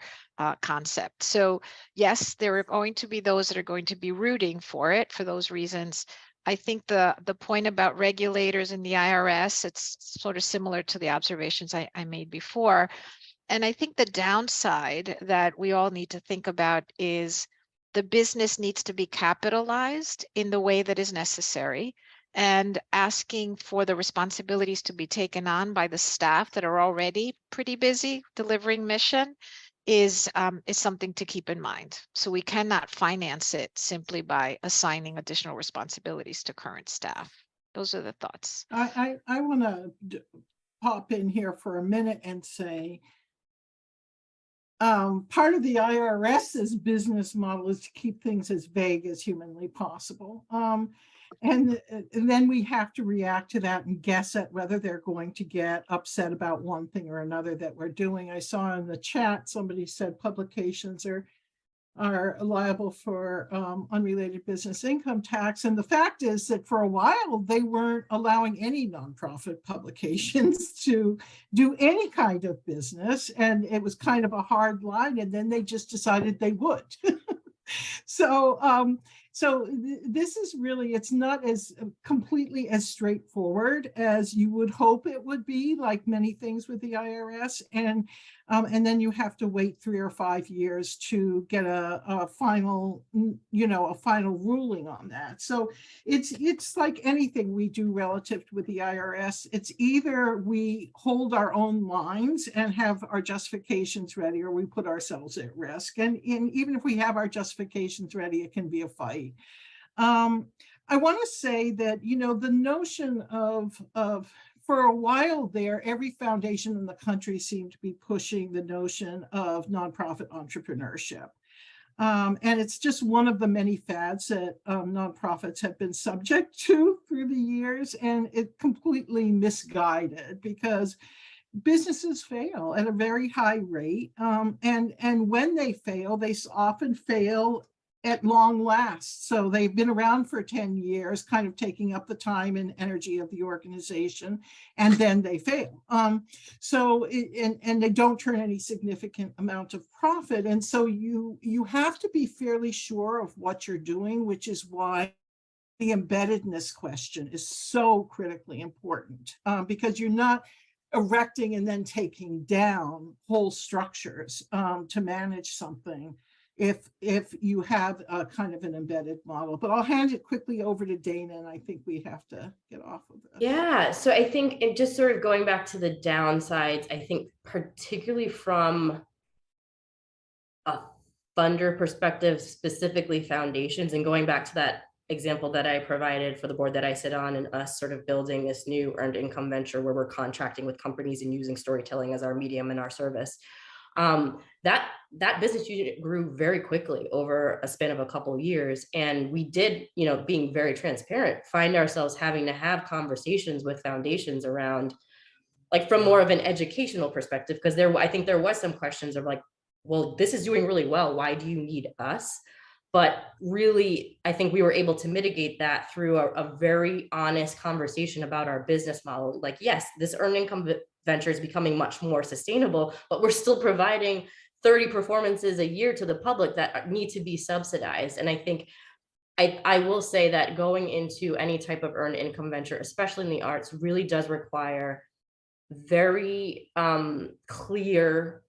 concept. So yes, there are going to be those that are going to be rooting for it for those reasons. I think the point about regulators and the IRS, it's sort of similar to the observations I made before. And I think the downside that we all need to think about is the business needs to be capitalized in the way that is necessary, and asking for the responsibilities to be taken on by the staff that are already pretty busy delivering mission is something to keep in mind. So we cannot finance it simply by assigning additional responsibilities to current staff. Those are the thoughts. I want to pop in here for a minute and say, part of the IRS's business model is to keep things as vague as humanly possible. And then we have to react to that and guess at whether they're going to get upset about one thing or another that we're doing. I saw in the chat, somebody said publications are liable for unrelated business income tax. And the fact is that for a while, they weren't allowing any nonprofit publications to do any kind of business. And it was kind of a hard line. And then they just decided they would. So this is really, it's not as completely as straightforward as you would hope it would be, like many things with the IRS. And then you have to wait 3 or 5 years to get a final, a final ruling on that. So it's like anything we do relative with the IRS. It's either we hold our own lines and have our justifications ready, or we put ourselves at risk. And even if we have our justifications ready, it can be a fight. I want to say that, the notion of for a while there, every foundation in the country seemed to be pushing the notion of nonprofit entrepreneurship. And it's just one of the many fads that nonprofits have been subject to through the years, and it completely misguided because businesses fail at a very high rate. And when they fail, they often fail at long last. So they've been around for 10 years, kind of taking up the time and energy of the organization, and then they fail. And they don't turn any significant amount of profit. And so you have to be fairly sure of what you're doing, which is why the embeddedness question is so critically important, because you're not erecting and then taking down whole structures to manage something if you have a kind of an embedded model. But I'll hand it quickly over to Dana, and I think we have to get off of this. Yeah, so I think it just sort of going back to the downsides, I think particularly from a funder perspective, specifically foundations, and going back to that example that I provided for the board that I sit on, and us sort of building this new earned income venture where we're contracting with companies and using storytelling as our medium and our service. That business unit grew very quickly over a span of a couple of years. And we did, being very transparent, find ourselves having to have conversations with foundations around, like, from more of an educational perspective, because I think there was some questions of like, well, this is doing really well, why do you need us? But really, I think we were able to mitigate that through a very honest conversation about our business model. Like, yes, this earned income venture is becoming much more sustainable, but we're still providing 30 performances a year to the public that need to be subsidized. And I think I will say that going into any type of earned income venture, especially in the arts, really does require very clear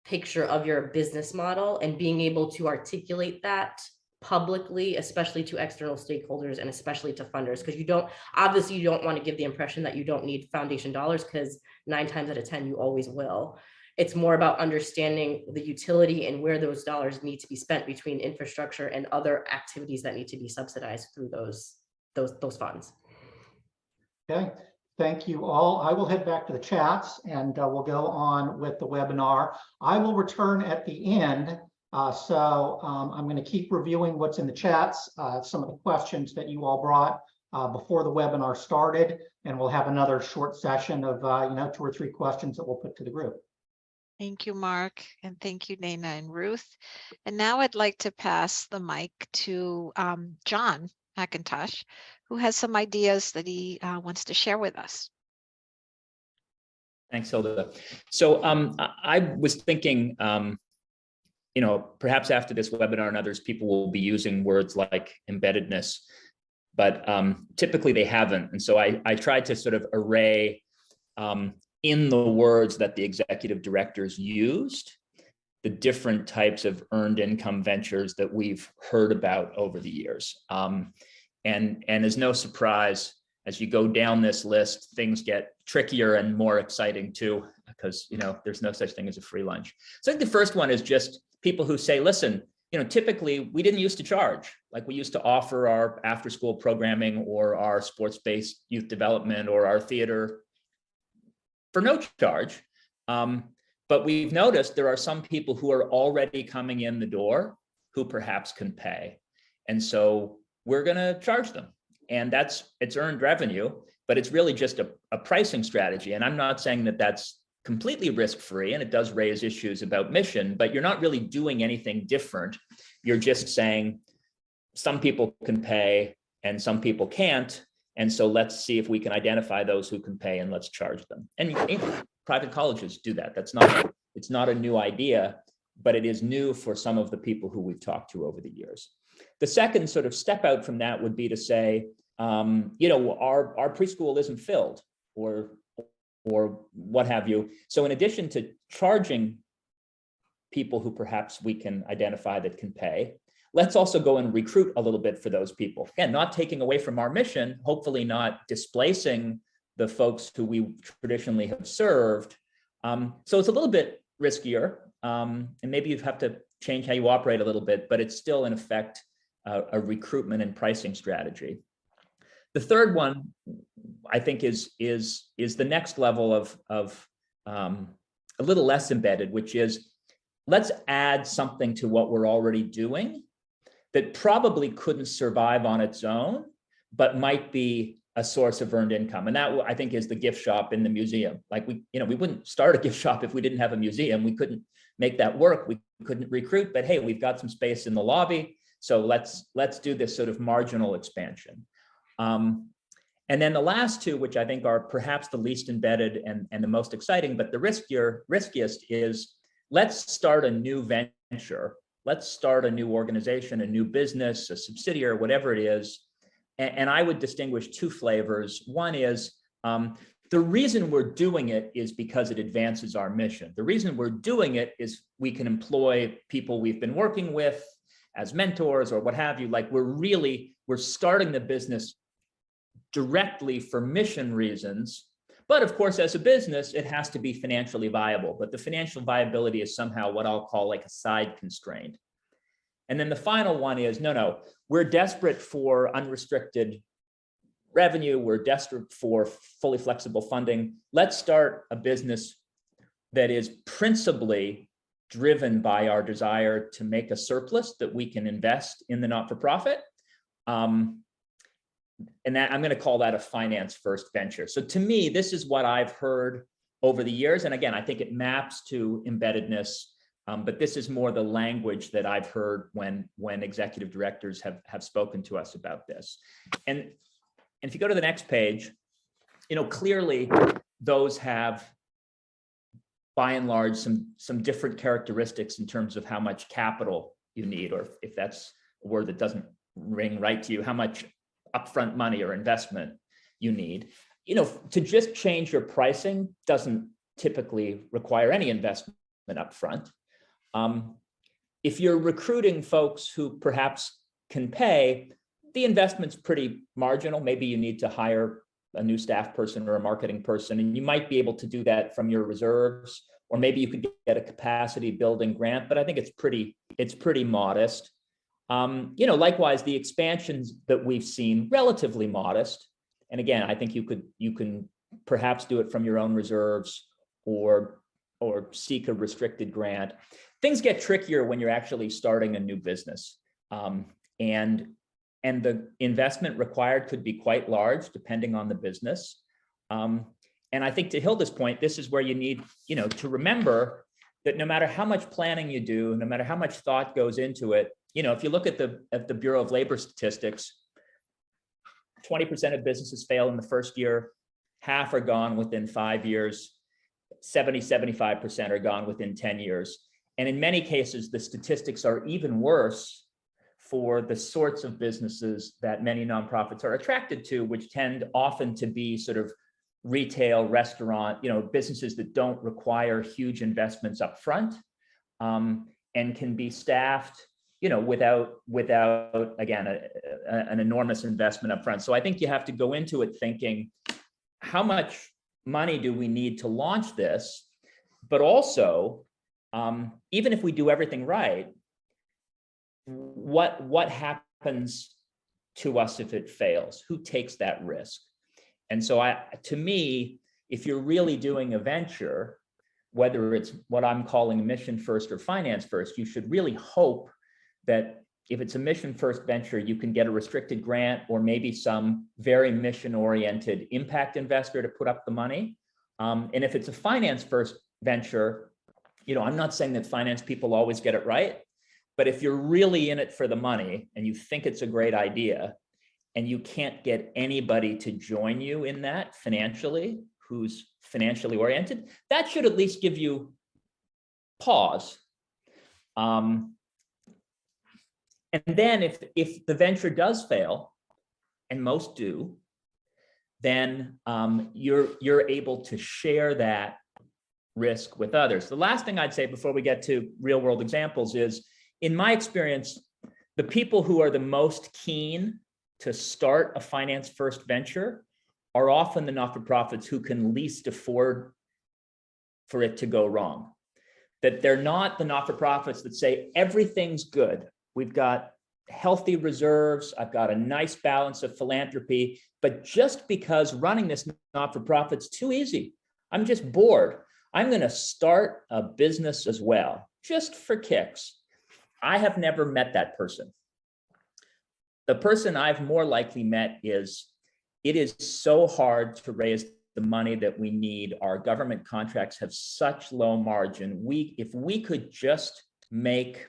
picture of your business model and being able to articulate that publicly, especially to external stakeholders and especially to funders, because you don't want to give the impression that you don't need foundation dollars, because 9 times out of 10 you always will. It's more about understanding the utility and where those dollars need to be spent between infrastructure and other activities that need to be subsidized through those funds. Okay, thank you all. I will head back to the chats and we'll go on with the webinar. I will return at the end. I'm going to keep reviewing what's in the chats, some of the questions that you all brought before the webinar started, and we'll have another short session of 2 or 3 questions that we'll put to the group. Thank you, Mark, and thank you, Dana and Ruth. And now I'd like to pass the mic to John McIntosh, who has some ideas that he wants to share with us. Thanks, Hilda. So I was thinking, perhaps after this webinar and others, people will be using words like embeddedness, but typically they haven't. And so I tried to sort of array in the words that the executive directors used, the different types of earned income ventures that we've heard about over the years. And as no surprise, as you go down this list, things get trickier and more exciting too, because there's no such thing as a free lunch. So I think the first one is just people who say, listen, typically we didn't used to charge. Like we used to offer our after-school programming or our sports-based youth development or our theater for no charge. But we've noticed there are some people who are already coming in the door who perhaps can pay. And so we're going to charge them. And it's earned revenue, but it's really just a pricing strategy. And I'm not saying that that's completely risk-free, and it does raise issues about mission, but you're not really doing anything different. You're just saying some people can pay and some people can't. And so let's see if we can identify those who can pay and let's charge them. And private colleges do that. It's not a new idea, but it is new for some of the people who we've talked to over the years. The second sort of step out from that would be to say, our preschool isn't filled or what have you. So in addition to charging people who perhaps we can identify that can pay, let's also go and recruit a little bit for those people. Again, not taking away from our mission, hopefully not displacing the folks who we traditionally have served. So it's a little bit riskier, and maybe you have to change how you operate a little bit, but it's still in effect a recruitment and pricing strategy. The third one, I think, is the next level of a little less embedded, which is let's add something to what we're already doing that probably couldn't survive on its own, but might be a source of earned income. And that, I think, is the gift shop in the museum. Like we wouldn't start a gift shop if we didn't have a museum. We couldn't make that work. We couldn't recruit, but hey, we've got some space in the lobby. So let's do this sort of marginal expansion. And then the last two, which I think are perhaps the least embedded and the most exciting, but the riskiest is let's start a new venture. Let's start a new organization, a new business, a subsidiary, whatever it is. And I would distinguish 2 flavors. One is the reason we're doing it is because it advances our mission. The reason we're doing it is we can employ people we've been working with as mentors or what have you. Like we're starting the business directly for mission reasons. But of course, as a business, it has to be financially viable. But the financial viability is somehow what I'll call like a side constraint. And then the final one is, no, we're desperate for unrestricted revenue. We're desperate for fully flexible funding. Let's start a business that is principally driven by our desire to make a surplus that we can invest in the not-for-profit. And that I'm going to call that a finance first venture. So to me, this is what I've heard over the years. And again, I think it maps to embeddedness, but this is more the language that I've heard when executive directors have spoken to us about this. And if you go to the next page, clearly those have, by and large, some different characteristics in terms of how much capital you need, or if that's a word that doesn't ring right to you, how much upfront money or investment you need. To just change your pricing doesn't typically require any investment upfront. If you're recruiting folks who perhaps can pay, the investment's pretty marginal. Maybe you need to hire a new staff person or a marketing person, and you might be able to do that from your reserves, or maybe you could get a capacity building grant, but I think it's pretty modest. Likewise, the expansions that we've seen, relatively modest. And again, I think you can perhaps do it from your own reserves or seek a restricted grant. Things get trickier when you're actually starting a new business. And the investment required could be quite large depending on the business. And I think to Hilda's point, this is where you need, to remember that no matter how much planning you do, no matter how much thought goes into it, if you look at the Bureau of Labor Statistics, 20% of businesses fail in the first year, half are gone within 5 years, 75% are gone within 10 years. And in many cases, the statistics are even worse for the sorts of businesses that many nonprofits are attracted to, which tend often to be sort of retail, restaurant, businesses that don't require huge investments up front, and can be staffed, without again, an enormous investment up front. So I think you have to go into it thinking, how much money do we need to launch this? But also, even if we do everything right, what happens to us if it fails? Who takes that risk? And so to me, if you're really doing a venture, whether it's what I'm calling mission first or finance first, you should really hope that if it's a mission first venture, you can get a restricted grant or maybe some very mission oriented impact investor to put up the money. And if it's a finance first venture, I'm not saying that finance people always get it right, but if you're really in it for the money and you think it's a great idea and you can't get anybody to join you in that financially, who's financially oriented, that should at least give you pause. And then if the venture does fail, and most do, then you're able to share that risk with others. The last thing I'd say before we get to real world examples is, in my experience, the people who are the most keen to start a finance first venture are often the not-for-profits who can least afford for it to go wrong. That they're not the not-for-profits that say, everything's good. We've got healthy reserves. I've got a nice balance of philanthropy, but just because running this not-for-profit's too easy, I'm just bored. I'm going to start a business as well, just for kicks. I have never met that person. The person I've more likely met is, it is so hard to raise the money that we need. Our government contracts have such low margin. If we could just make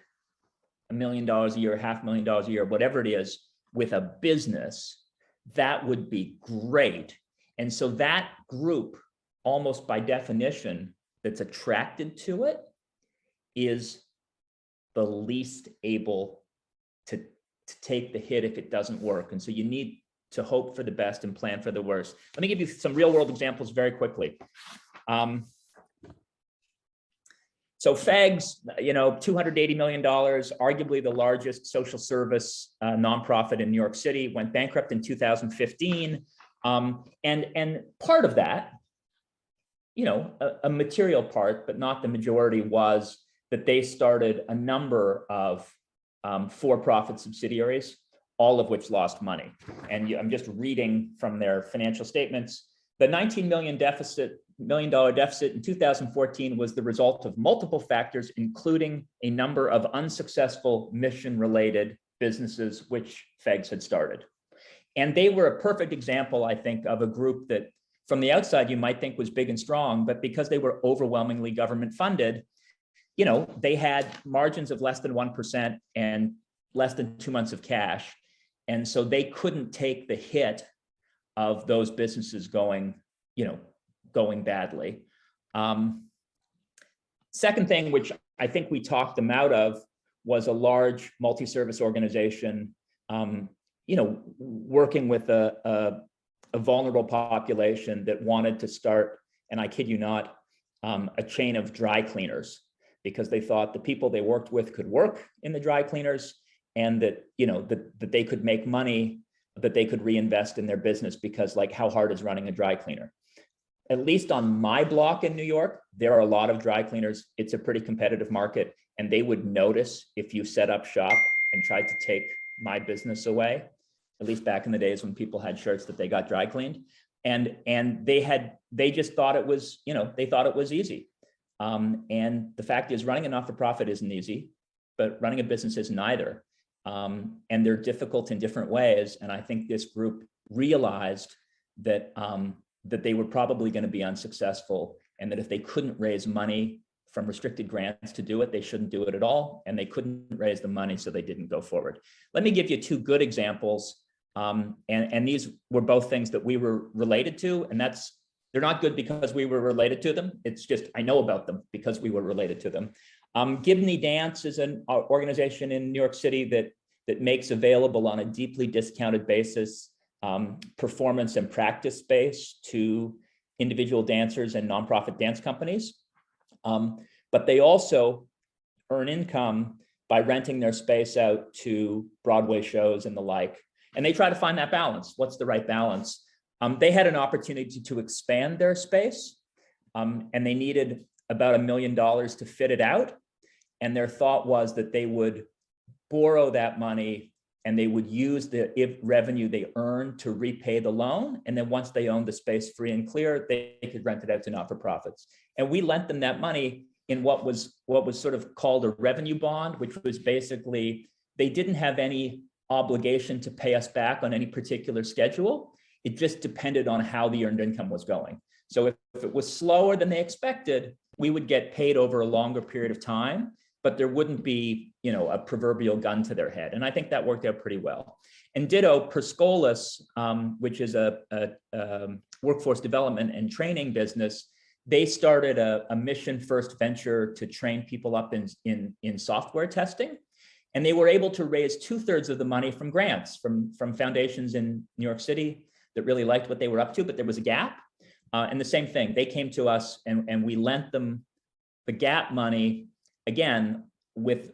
$1 million a year, $500,000 a year, whatever it is, with a business, that would be great. And so that group, almost by definition, that's attracted to it is the least able to take the hit if it doesn't work. And so you need to hope for the best and plan for the worst. Let me give you some real world examples very quickly. So FEGS, $280 million, arguably the largest social service nonprofit in New York City, went bankrupt in 2015. And part of that, a material part, but not the majority, was that they started a number of for-profit subsidiaries, all of which lost money. And I'm just reading from their financial statements. The $19 million deficit in 2014 was the result of multiple factors, including a number of unsuccessful mission-related businesses which FEGS had started. And they were a perfect example, I think, of a group that from the outside you might think was big and strong, but because they were overwhelmingly government funded, they had margins of less than 1% and less than 2 months of cash. And so they couldn't take the hit of those businesses going badly. Second thing, which I think we talked them out of, was a large multi-service organization, working with a vulnerable population that wanted to start, and I kid you not, a chain of dry cleaners. because they thought the people they worked with could work in the dry cleaners, and that, that they could make money, that they could reinvest in their business, because like, how hard is running a dry cleaner? At least on my block in New York, there are a lot of dry cleaners. It's a pretty competitive market, and they would notice if you set up shop and tried to take my business away, at least back in the days when people had shirts that they got dry cleaned. And they just thought it was, they thought it was easy. And the fact is, running a not-for-profit isn't easy, but running a business isn't either. And they're difficult in different ways. And I think this group realized that that they were probably going to be unsuccessful, and that if they couldn't raise money from restricted grants to do it, they shouldn't do it at all. And they couldn't raise the money, so they didn't go forward. Let me give you two good examples. And these were both things that we were related to, and they're not good because we were related to them. It's just, I know about them because we were related to them. Gibney Dance is an organization in New York City that makes available on a deeply discounted basis performance and practice space to individual dancers and nonprofit dance companies. But they also earn income by renting their space out to Broadway shows and the like. And they try to find that balance. What's the right balance? They had an opportunity to expand their space, and they needed about $1 million to fit it out. And their thought was that they would borrow that money, and they would use the revenue they earned to repay the loan. And then once they owned the space free and clear, they could rent it out to not-for-profits. And we lent them that money in what was sort of called a revenue bond, which was basically, they didn't have any obligation to pay us back on any particular schedule. It just depended on how the earned income was going. So if it was slower than they expected, we would get paid over a longer period of time, but there wouldn't be, a proverbial gun to their head. And I think that worked out pretty well. And ditto, Perscolis, which is a workforce development and training business, they started a mission first venture to train people up in software testing. And they were able to raise 2/3 of the money from grants from foundations in New York City that really liked what they were up to, but there was a gap. And the same thing, they came to us and we lent them the gap money, again, with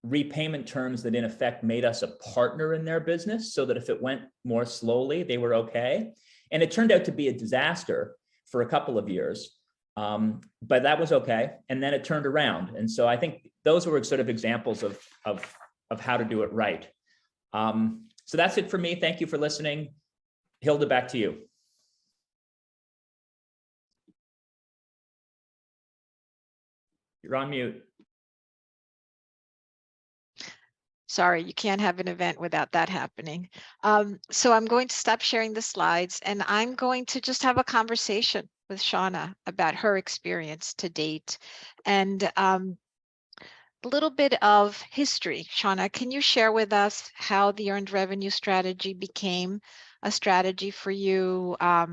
repayment terms that in effect made us a partner in their business, so that if it went more slowly, they were okay. And it turned out to be a disaster for a couple of years, but that was okay. And then it turned around. And so I think those were sort of examples of how to do it right. So that's it for me. Thank you for listening. Hilda, back to you. You're on mute. Sorry, you can't have an event without that happening. So I'm going to stop sharing the slides, and I'm going to just have a conversation with Shauna about her experience to date, and a little bit of history. Shauna, can you share with us how the earned revenue strategy became a strategy for you? A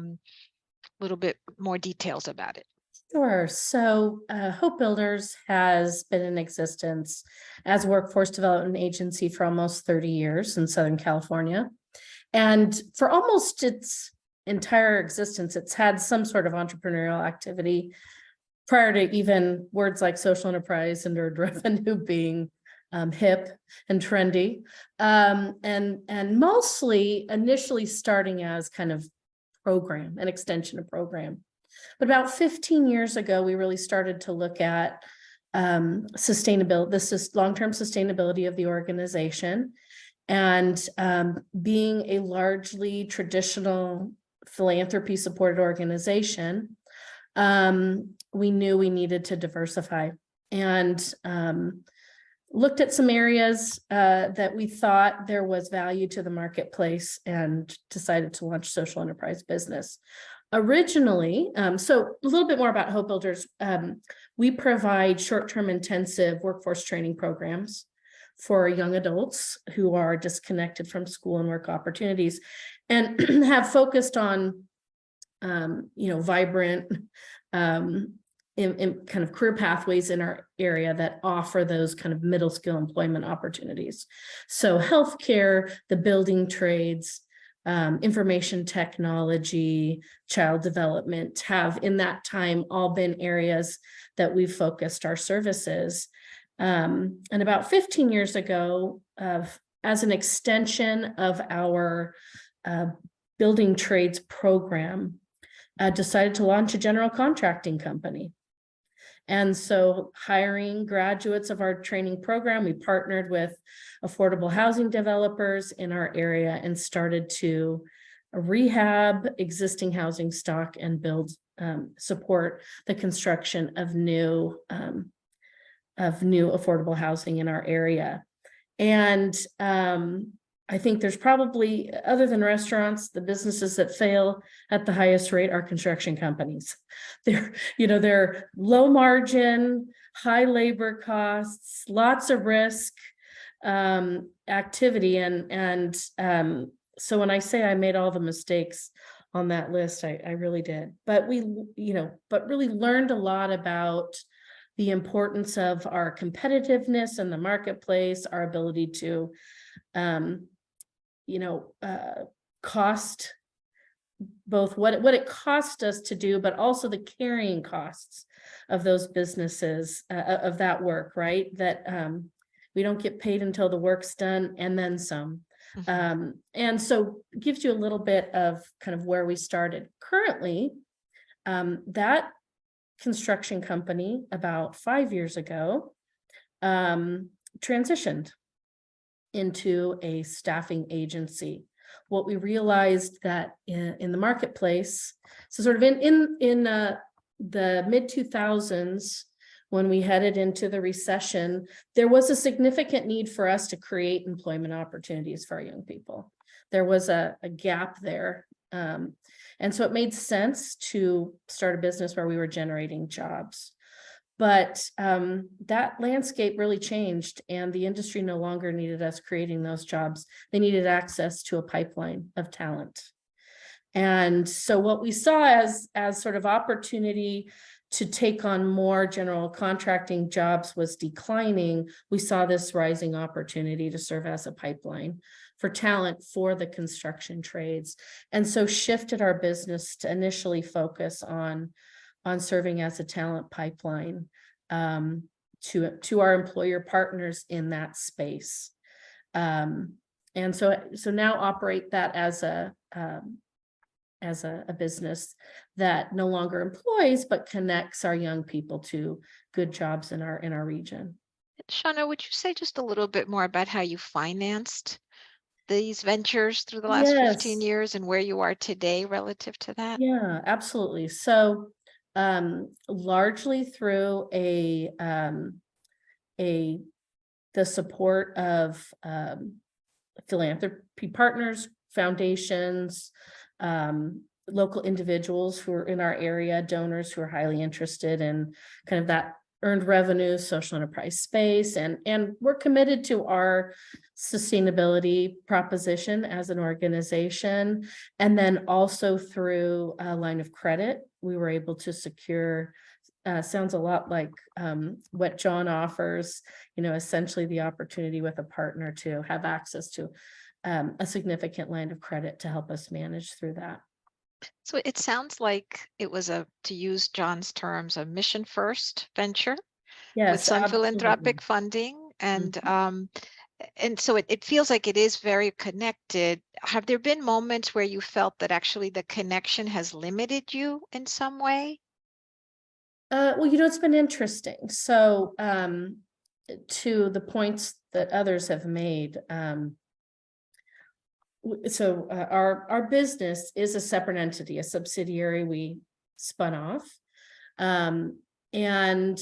little bit more details about it. Sure. So Hope Builders has been in existence as a workforce development agency for almost 30 years in Southern California. And for almost its entire existence, it's had some sort of entrepreneurial activity prior to even words like social enterprise and earned revenue being hip and trendy. And mostly initially starting as kind of program, an extension of program. But about 15 years ago, we really started to look at sustainability. This is long-term sustainability of the organization, and being a largely traditional philanthropy supported organization, we knew we needed to diversify, and looked at some areas that we thought there was value to the marketplace, and decided to launch social enterprise business. Originally, so a little bit more about Hope Builders. We provide short-term intensive workforce training programs for young adults who are disconnected from school and work opportunities, and have focused on, vibrant, in kind of career pathways in our area that offer those kind of middle skill employment opportunities. So healthcare, the building trades, information technology, child development have in that time all been areas that we've focused our services. And about 15 years ago, as an extension of our building trades program, decided to launch a general contracting company. And so hiring graduates of our training program, we partnered with affordable housing developers in our area and started to rehab existing housing stock and build, support the construction of new affordable housing in our area. And I think there's probably, other than restaurants, the businesses that fail at the highest rate are construction companies. They're low margin, high labor costs, lots of risk, activity. And so when I say I made all the mistakes on that list, I really did. But really learned a lot about the importance of our competitiveness in the marketplace, our ability to cost both what it cost us to do, but also the carrying costs of those businesses, of that work, right? That we don't get paid until the work's done and then some. And so it gives you a little bit of kind of where we started. Currently, that construction company about 5 years ago transitioned into a staffing agency. What we realized that in the marketplace, so sort of in the mid 2000s, when we headed into the recession, there was a significant need for us to create employment opportunities for our young people. There was a gap there. And so it made sense to start a business where we were generating jobs. But that landscape really changed, and the industry no longer needed us creating those jobs. They needed access to a pipeline of talent. And so what we saw as sort of opportunity to take on more general contracting jobs was declining. We saw this rising opportunity to serve as a pipeline for talent for the construction trades. And so shifted our business to initially focus on serving as a talent pipeline to our employer partners in that space. And so now operate that as a business that no longer employs, but connects our young people to good jobs in our region. Shauna, would you say just a little bit more about how you financed these ventures through the last 15 Yes. years and where you are today relative to that? Yeah, absolutely. So largely through the support of philanthropy partners, foundations, local individuals who are in our area, donors who are highly interested in kind of that earned revenue, social enterprise space, and we're committed to our sustainability proposition as an organization. And then also through a line of credit, we were able to secure, sounds a lot like what John offers, essentially the opportunity with a partner to have access to a significant line of credit to help us manage through that. So it sounds like it was to use John's terms, a mission first venture with Yes, some absolutely. philanthropic funding. And so it feels like it is very connected. Have there been moments where you felt that actually the connection has limited you in some way? Well, it's been interesting. So to the points that others have made, our business is a separate entity, a subsidiary we spun off, and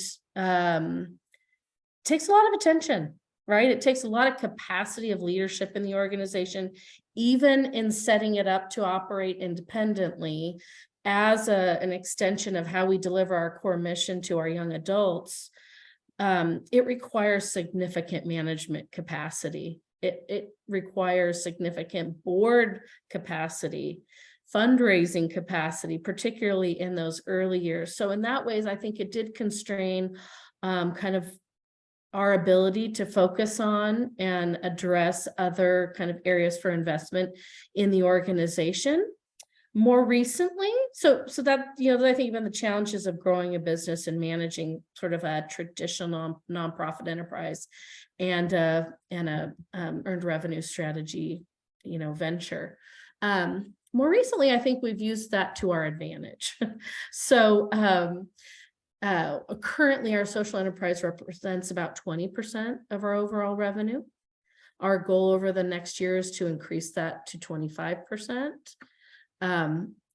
takes a lot of attention, right? It takes a lot of capacity of leadership in the organization, even in setting it up to operate independently as an extension of how we deliver our core mission to our young adults. It requires significant management capacity. It requires significant board capacity, fundraising capacity, particularly in those early years. So in that ways, I think it did constrain kind of our ability to focus on and address other kind of areas for investment in the organization. More recently, so that, I think even the challenges of growing a business and managing sort of a traditional nonprofit enterprise and a earned revenue strategy, venture. More recently, I think we've used that to our advantage. So currently, our social enterprise represents about 20% of our overall revenue. Our goal over the next year is to increase that to 25%.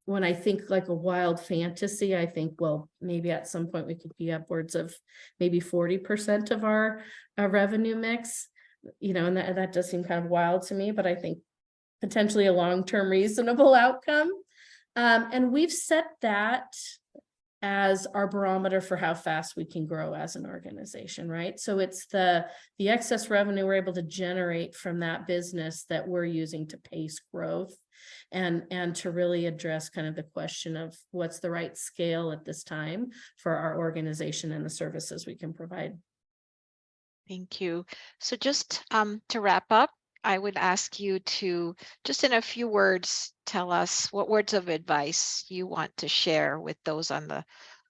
When I think like a wild fantasy, I think, well, maybe at some point we could be upwards of maybe 40% of our revenue mix, and that does seem kind of wild to me, but I think potentially a long-term reasonable outcome. And we've set that as our barometer for how fast we can grow as an organization, right? So it's the excess revenue we're able to generate from that business that we're using to pace growth and to really address kind of the question of what's the right scale at this time for our organization and the services we can provide. Thank you. So just to wrap up, I would ask you to just in a few words, tell us what words of advice you want to share with those on the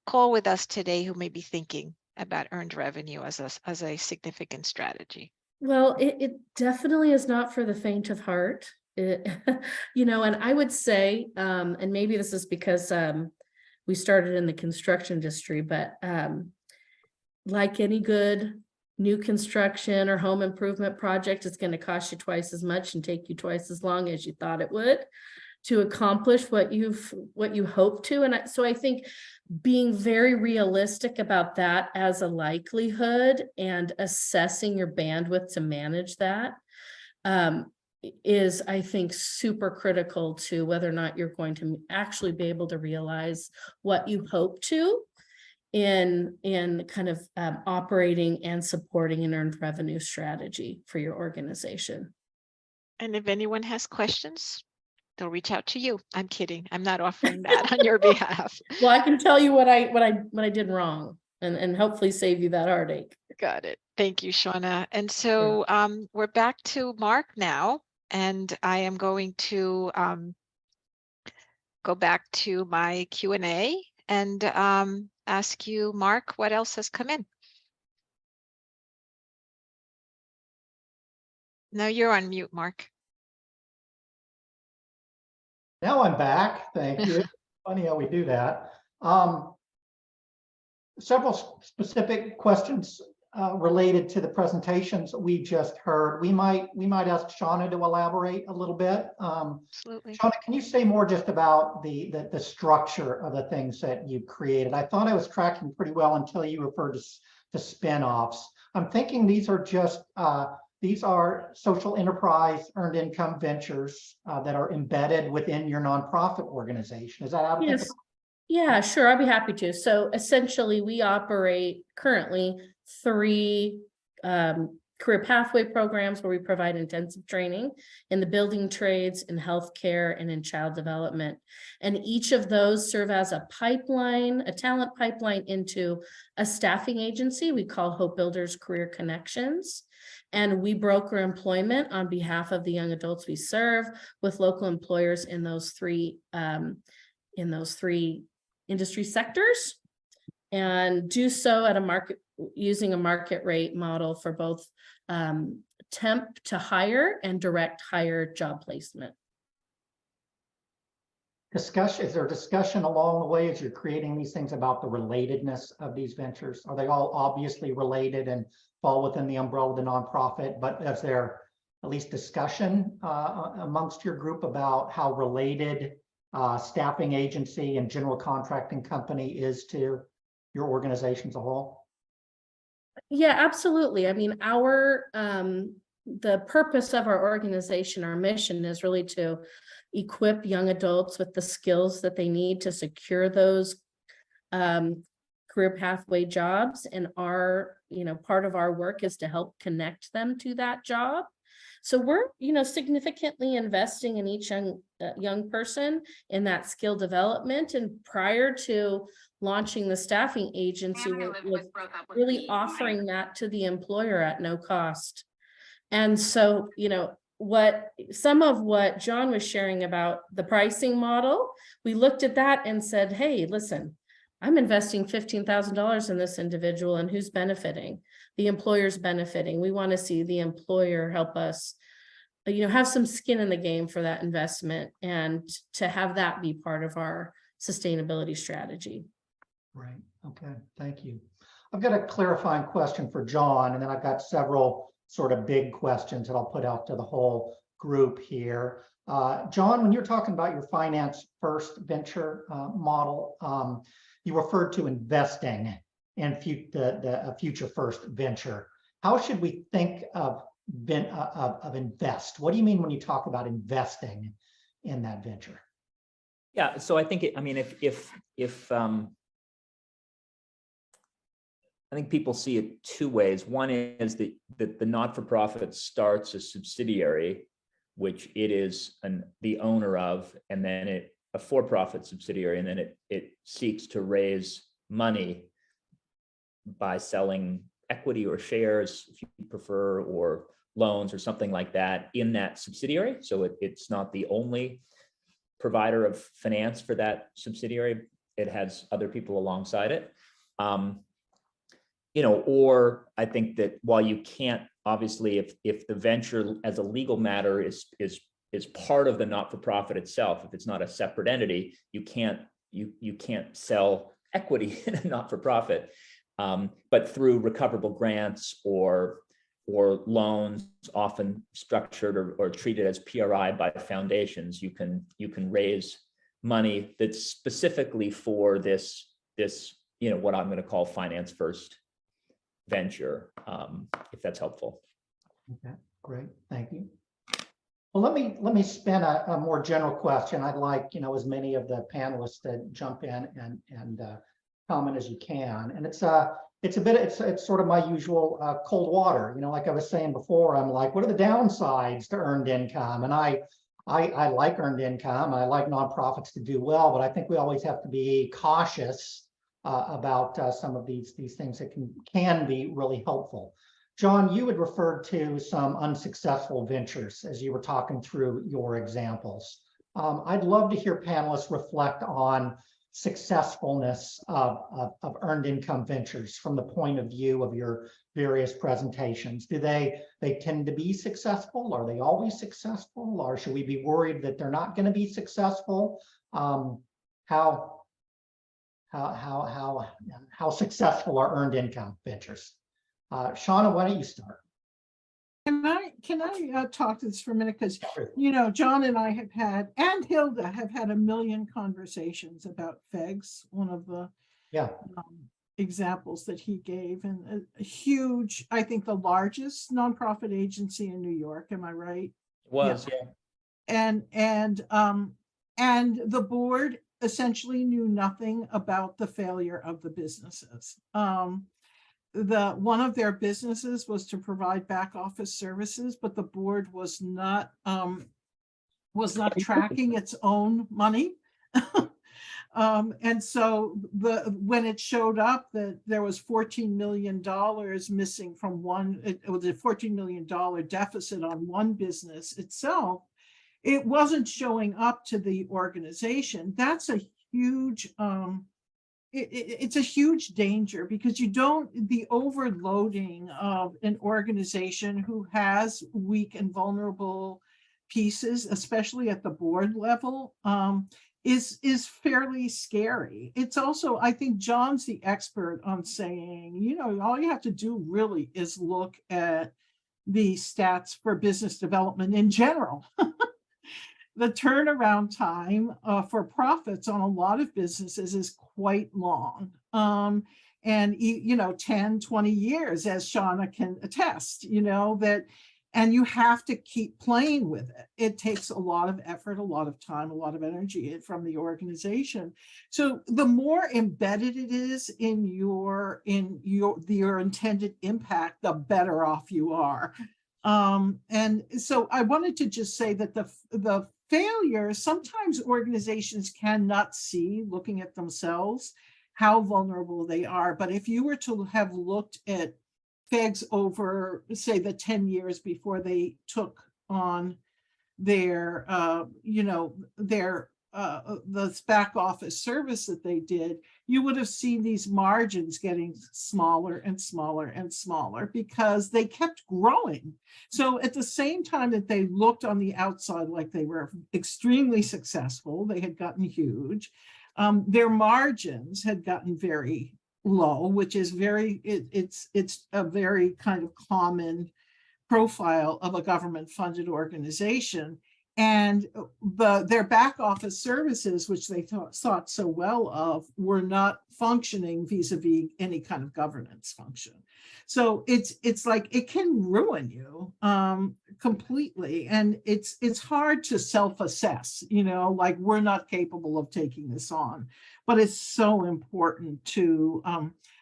call with us today who may be thinking about earned revenue as a significant strategy. Well, it definitely is not for the faint of heart. And I would say, and maybe this is because we started in the construction industry, but like any good new construction or home improvement project, it's going to cost you twice as much and take you twice as long as you thought it would to accomplish what you hope to. And so I think being very realistic about that as a likelihood and assessing your bandwidth to manage that is, I think, super critical to whether or not you're going to actually be able to realize what you hope to in kind of operating and supporting an earned revenue strategy for your organization. And if anyone has questions, they'll reach out to you. I'm kidding. I'm not offering that on your behalf. Well, I can tell you what I did wrong and hopefully save you that heartache. Got it. Thank you, Shauna. And so we're back to Mark now, and I am going to go back to my Q&A and ask you, Mark, what else has come in? No, you're on mute, Mark. Now I'm back. Thank you. Funny how we do that. Several specific questions related to the presentations we just heard. We might ask Shauna to elaborate a little bit. Absolutely. Shauna, can you say more just about the structure of the things that you created? I thought I was tracking pretty well until you referred to spin-offs. I'm thinking these are social enterprise earned income ventures that are embedded within your nonprofit organization. Is that how to think Yes. Yeah, sure. I'd be happy to. So essentially, we operate currently 3 career pathway programs where we provide intensive training in the building trades, in healthcare, and in child development. And each of those serve as a pipeline, a talent pipeline into a staffing agency we call Hope Builders Career Connections. And we broker employment on behalf of the young adults we serve with local employers in those three industry sectors, and do so at using a market rate model for both temp to hire and direct hire job placement. Is there discussion along the way as you're creating these things about the relatedness of these ventures? Are they all obviously related and fall within the umbrella of the nonprofit, but is there at least discussion amongst your group about how related staffing agency and general contracting company is to your organization as a whole? Yeah, absolutely. I mean, the purpose of our organization, our mission is really to equip young adults with the skills that they need to secure those career pathway jobs. And part of our work is to help connect them to that job. So we're, you know, significantly investing in each young person in that skill development. And prior to launching the staffing agency, we're really offering that to the employer at no cost. And so, you know, some of what John was sharing about the pricing model, we looked at that and said, hey, listen, I'm investing $15,000 in this individual, and who's benefiting? The employer's benefiting. We want to see the employer help us, you know, have some skin in the game for that investment, and to have that be part of our sustainability strategy. Right. Okay. Thank you. I've got a clarifying question for John, and then I've got several sort of big questions that I'll put out to the whole group here. John, when you're talking about your finance first venture model, you referred to investing in a future first venture. How should we think of invest? What do you mean when you talk about investing in that venture? Yeah, so I think I mean, if I think people see it two ways. One is that the not-for-profit starts a subsidiary, which it is the owner of, and then a for-profit subsidiary, and then it seeks to raise money by selling equity or shares, if you prefer, or loans or something like that in that subsidiary. So it's not the only provider of finance for that subsidiary. It has other people alongside it. You know, or I think that while you can't, obviously, if the venture as a legal matter is part of the not-for-profit itself, if it's not a separate entity, you can't sell equity in a not-for-profit. But through recoverable grants or loans, often structured or treated as PRI by foundations, you can raise money that's specifically for this you know, what I'm going to call finance first venture, if that's helpful. Okay, great, thank you. Well, let me spin a more general question. I'd like, you know, as many of the panelists to jump in and comment as you can. And it's sort of my usual cold water. You know, like I was saying before, I'm like, what are the downsides to earned income? And I like earned income. I like nonprofits to do well, but I think we always have to be cautious about some of these things that can be really helpful. John, you had referred to some unsuccessful ventures as you were talking through your examples. I'd love to hear panelists reflect on successfulness of earned income ventures from the point of view of your various presentations. Do they tend to be successful? Are they always successful? Or should we be worried that they're not going to be successful? How successful are earned income ventures? Shauna, why don't you start? Can I talk to this for a minute? Because, you know, John and I have had, and Hilda have had a million conversations about FEGS, one of the examples that he gave, and a huge, I think the largest nonprofit agency in New York. Am I right? It was, yeah. And the board essentially knew nothing about the failure of the businesses. One of their businesses was to provide back office services, but the board was not tracking its own money. And so when it showed up that there was $14 million missing from one, it was a $14 million deficit on one business itself, it wasn't showing up to the organization. That's a huge, it's a huge danger, because the overloading of an organization who has weak and vulnerable pieces, especially at the board level, is fairly scary. It's also, I think John's the expert on saying, you know, all you have to do really is look at the stats for business development in general. The turnaround time for profits on a lot of businesses is quite long. And, you know, 10, 20 years, as Shauna can attest, you know, and you have to keep playing with it. It takes a lot of effort, a lot of time, a lot of energy from the organization. So the more embedded it is in your intended impact, the better off you are. And so I wanted to just say that the failures, sometimes organizations cannot see, looking at themselves, how vulnerable they are. But if you were to have looked at FEGs over, say, the 10 years before they took on their, the back office service that they did, you would have seen these margins getting smaller and smaller and smaller because they kept growing. So at the same time that they looked on the outside like they were extremely successful, they had gotten huge, their margins had gotten very low, which is it's a very kind of common profile of a government funded organization. And their back office services, which they thought so well of, were not functioning vis-a-vis any kind of governance function. So it's like it can ruin you completely, and it's hard to self-assess. Like, we're not capable of taking this on, but it's so important to.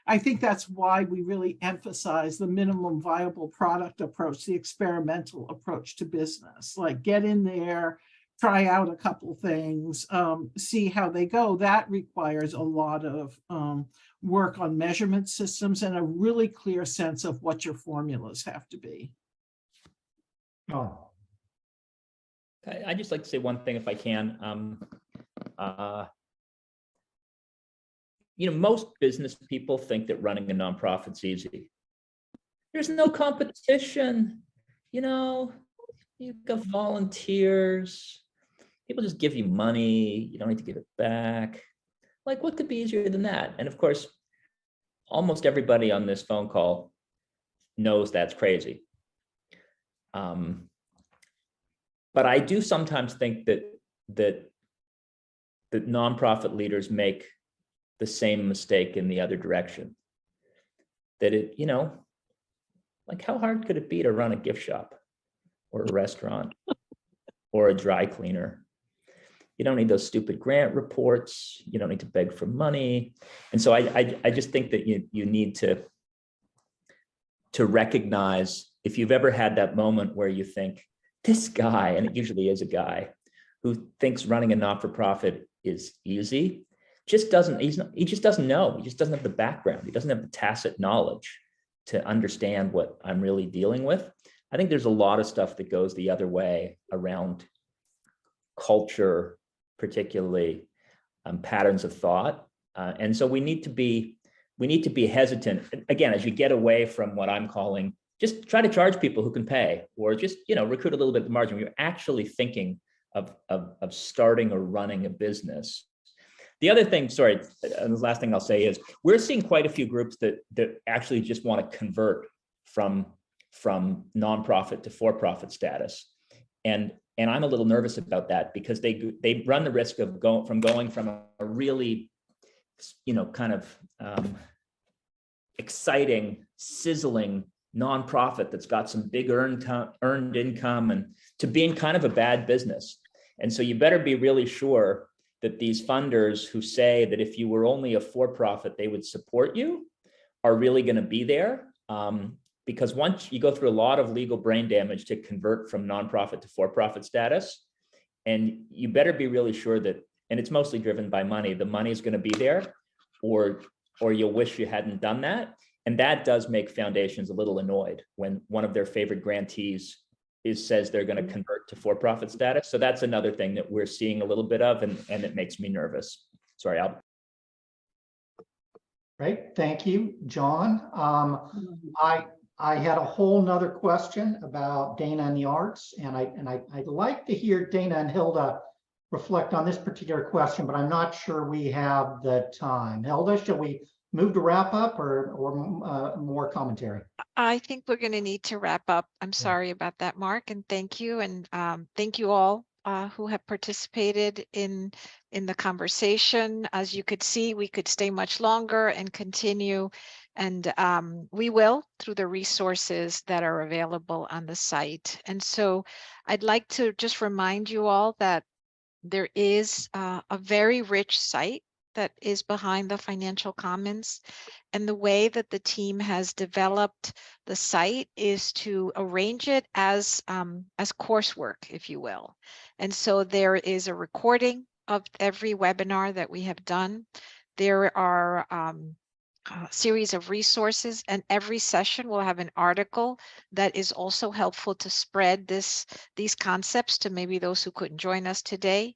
I think that's why we really emphasize the minimum viable product approach, the experimental approach to business. Like, get in there, try out a couple things, see how they go. That requires a lot of work on measurement systems and a really clear sense of what your formulas have to be. Oh, I'd just like to say one thing if I can. Most business people think that running a nonprofit's easy. There's no competition. You've got volunteers. People just give you money. You don't need to give it back. Like, what could be easier than that? And of course, almost everybody on this phone call knows that's crazy. But I do sometimes think that nonprofit leaders make the same mistake in the other direction. That like, how hard could it be to run a gift shop or a restaurant or a dry cleaner? You don't need those stupid grant reports. You don't need to beg for money. And so I just think that you need to recognize, if you've ever had that moment where you think, this guy, and it usually is a guy, who thinks running a not-for-profit is easy, he just doesn't know. He just doesn't have the background. He doesn't have the tacit knowledge to understand what I'm really dealing with. I think there's a lot of stuff that goes the other way around culture, particularly patterns of thought. And so we need to be hesitant. Again, as you get away from what I'm calling, just try to charge people who can pay, or just recruit a little bit of margin. You're actually thinking of starting or running a business. The other thing, sorry, and the last thing I'll say is, we're seeing quite a few groups that actually just want to convert from nonprofit to for-profit status, and I'm a little nervous about that, because they run the risk of going from a really kind of exciting, sizzling nonprofit that's got some big earned income, and to being kind of a bad business. And so you better be really sure that these funders who say that if you were only a for-profit, they would support you, are really going to be there. Because once you go through a lot of legal brain damage to convert from nonprofit to for-profit status, and you better be really sure that, and it's mostly driven by money, the money is going to be there, or you'll wish you hadn't done that. And that does make foundations a little annoyed when one of their favorite grantees says they're going to convert to for-profit status. So that's another thing that we're seeing a little bit of, and it makes me nervous. Sorry, Al. great. Thank you, John. I had a whole nother question about Dana and the arts, and I'd like to hear Dana and Hilda reflect on this particular question, but I'm not sure we have the time. Hilda, shall we move to wrap up, or more commentary? I think we're going to need to wrap up. I'm sorry about that, Mark, and thank you. And thank you all who have participated in the conversation. As you could see, we could stay much longer and continue, and we will, through the resources that are available on the site. And so I'd like to just remind you all that there is a very rich site that is behind the Financial Commons. And the way that the team has developed the site is to arrange it as coursework, if you will. And so there is a recording of every webinar that we have done. There are a series of resources, and every session will have an article that is also helpful to spread these concepts to maybe those who couldn't join us today.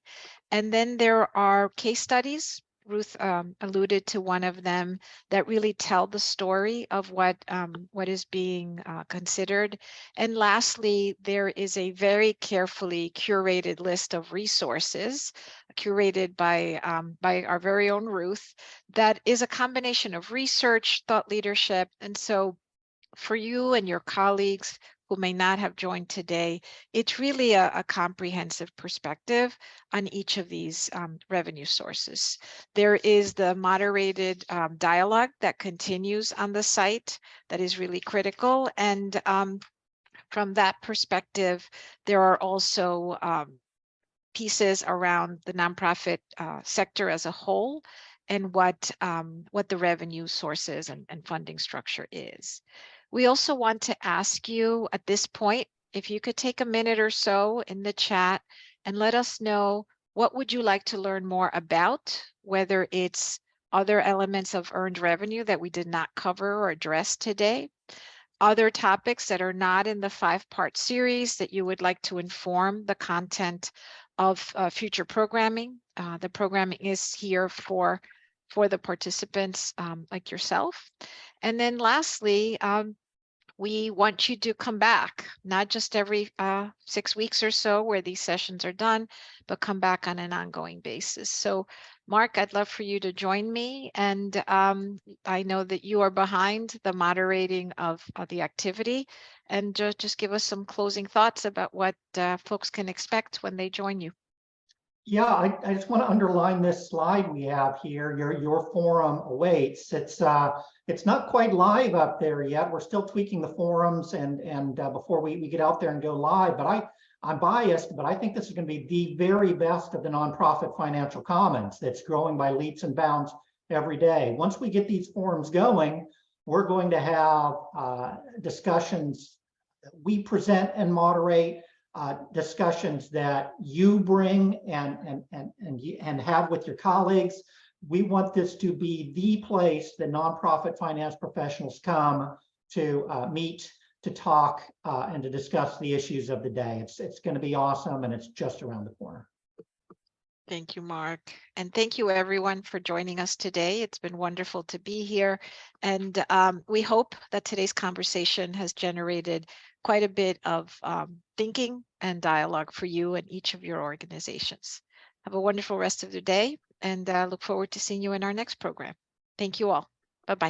And then there are case studies. Ruth alluded to one of them that really tell the story of what is being considered. And lastly, there is a very carefully curated list of resources curated by our very own Ruth that is a combination of research, thought leadership. And so for you and your colleagues who may not have joined today, it's really a comprehensive perspective on each of these revenue sources. There is the moderated dialogue that continues on the site that is really critical. And from that perspective, there are also pieces around the nonprofit sector as a whole and what the revenue sources and funding structure is. We also want to ask you at this point, if you could take a minute or so in the chat and let us know what would you like to learn more about, whether it's other elements of earned revenue that we did not cover or address today, other topics that are not in the 5-part series that you would like to inform the content of future programming. The programming is here for the participants like yourself. And then lastly, we want you to come back, not just every 6 weeks or so where these sessions are done, but come back on an ongoing basis. So Mark, I'd love for you to join me. And I know that you are behind the moderating of the activity, and just give us some closing thoughts about what folks can expect when they join you. Yeah, I just want to underline this slide we have here. Your forum awaits. It's not quite live up there yet. We're still tweaking the forums and before we get out there and go live. But I'm biased, but I think this is going to be the very best of the nonprofit financial commons that's growing by leaps and bounds every day. Once we get these forums going, we're going to have discussions that we present and moderate. Discussions that you bring and have with your colleagues. We want this to be the place that nonprofit finance professionals come to meet, to talk, and to discuss the issues of the day. It's going to be awesome, and it's just around the corner. Thank you, Mark. And thank you everyone for joining us today. It's been wonderful to be here. And we hope that today's conversation has generated quite a bit of thinking and dialogue for you and each of your organizations. Have a wonderful rest of the day, and look forward to seeing you in our next program. Thank you all. Bye-bye.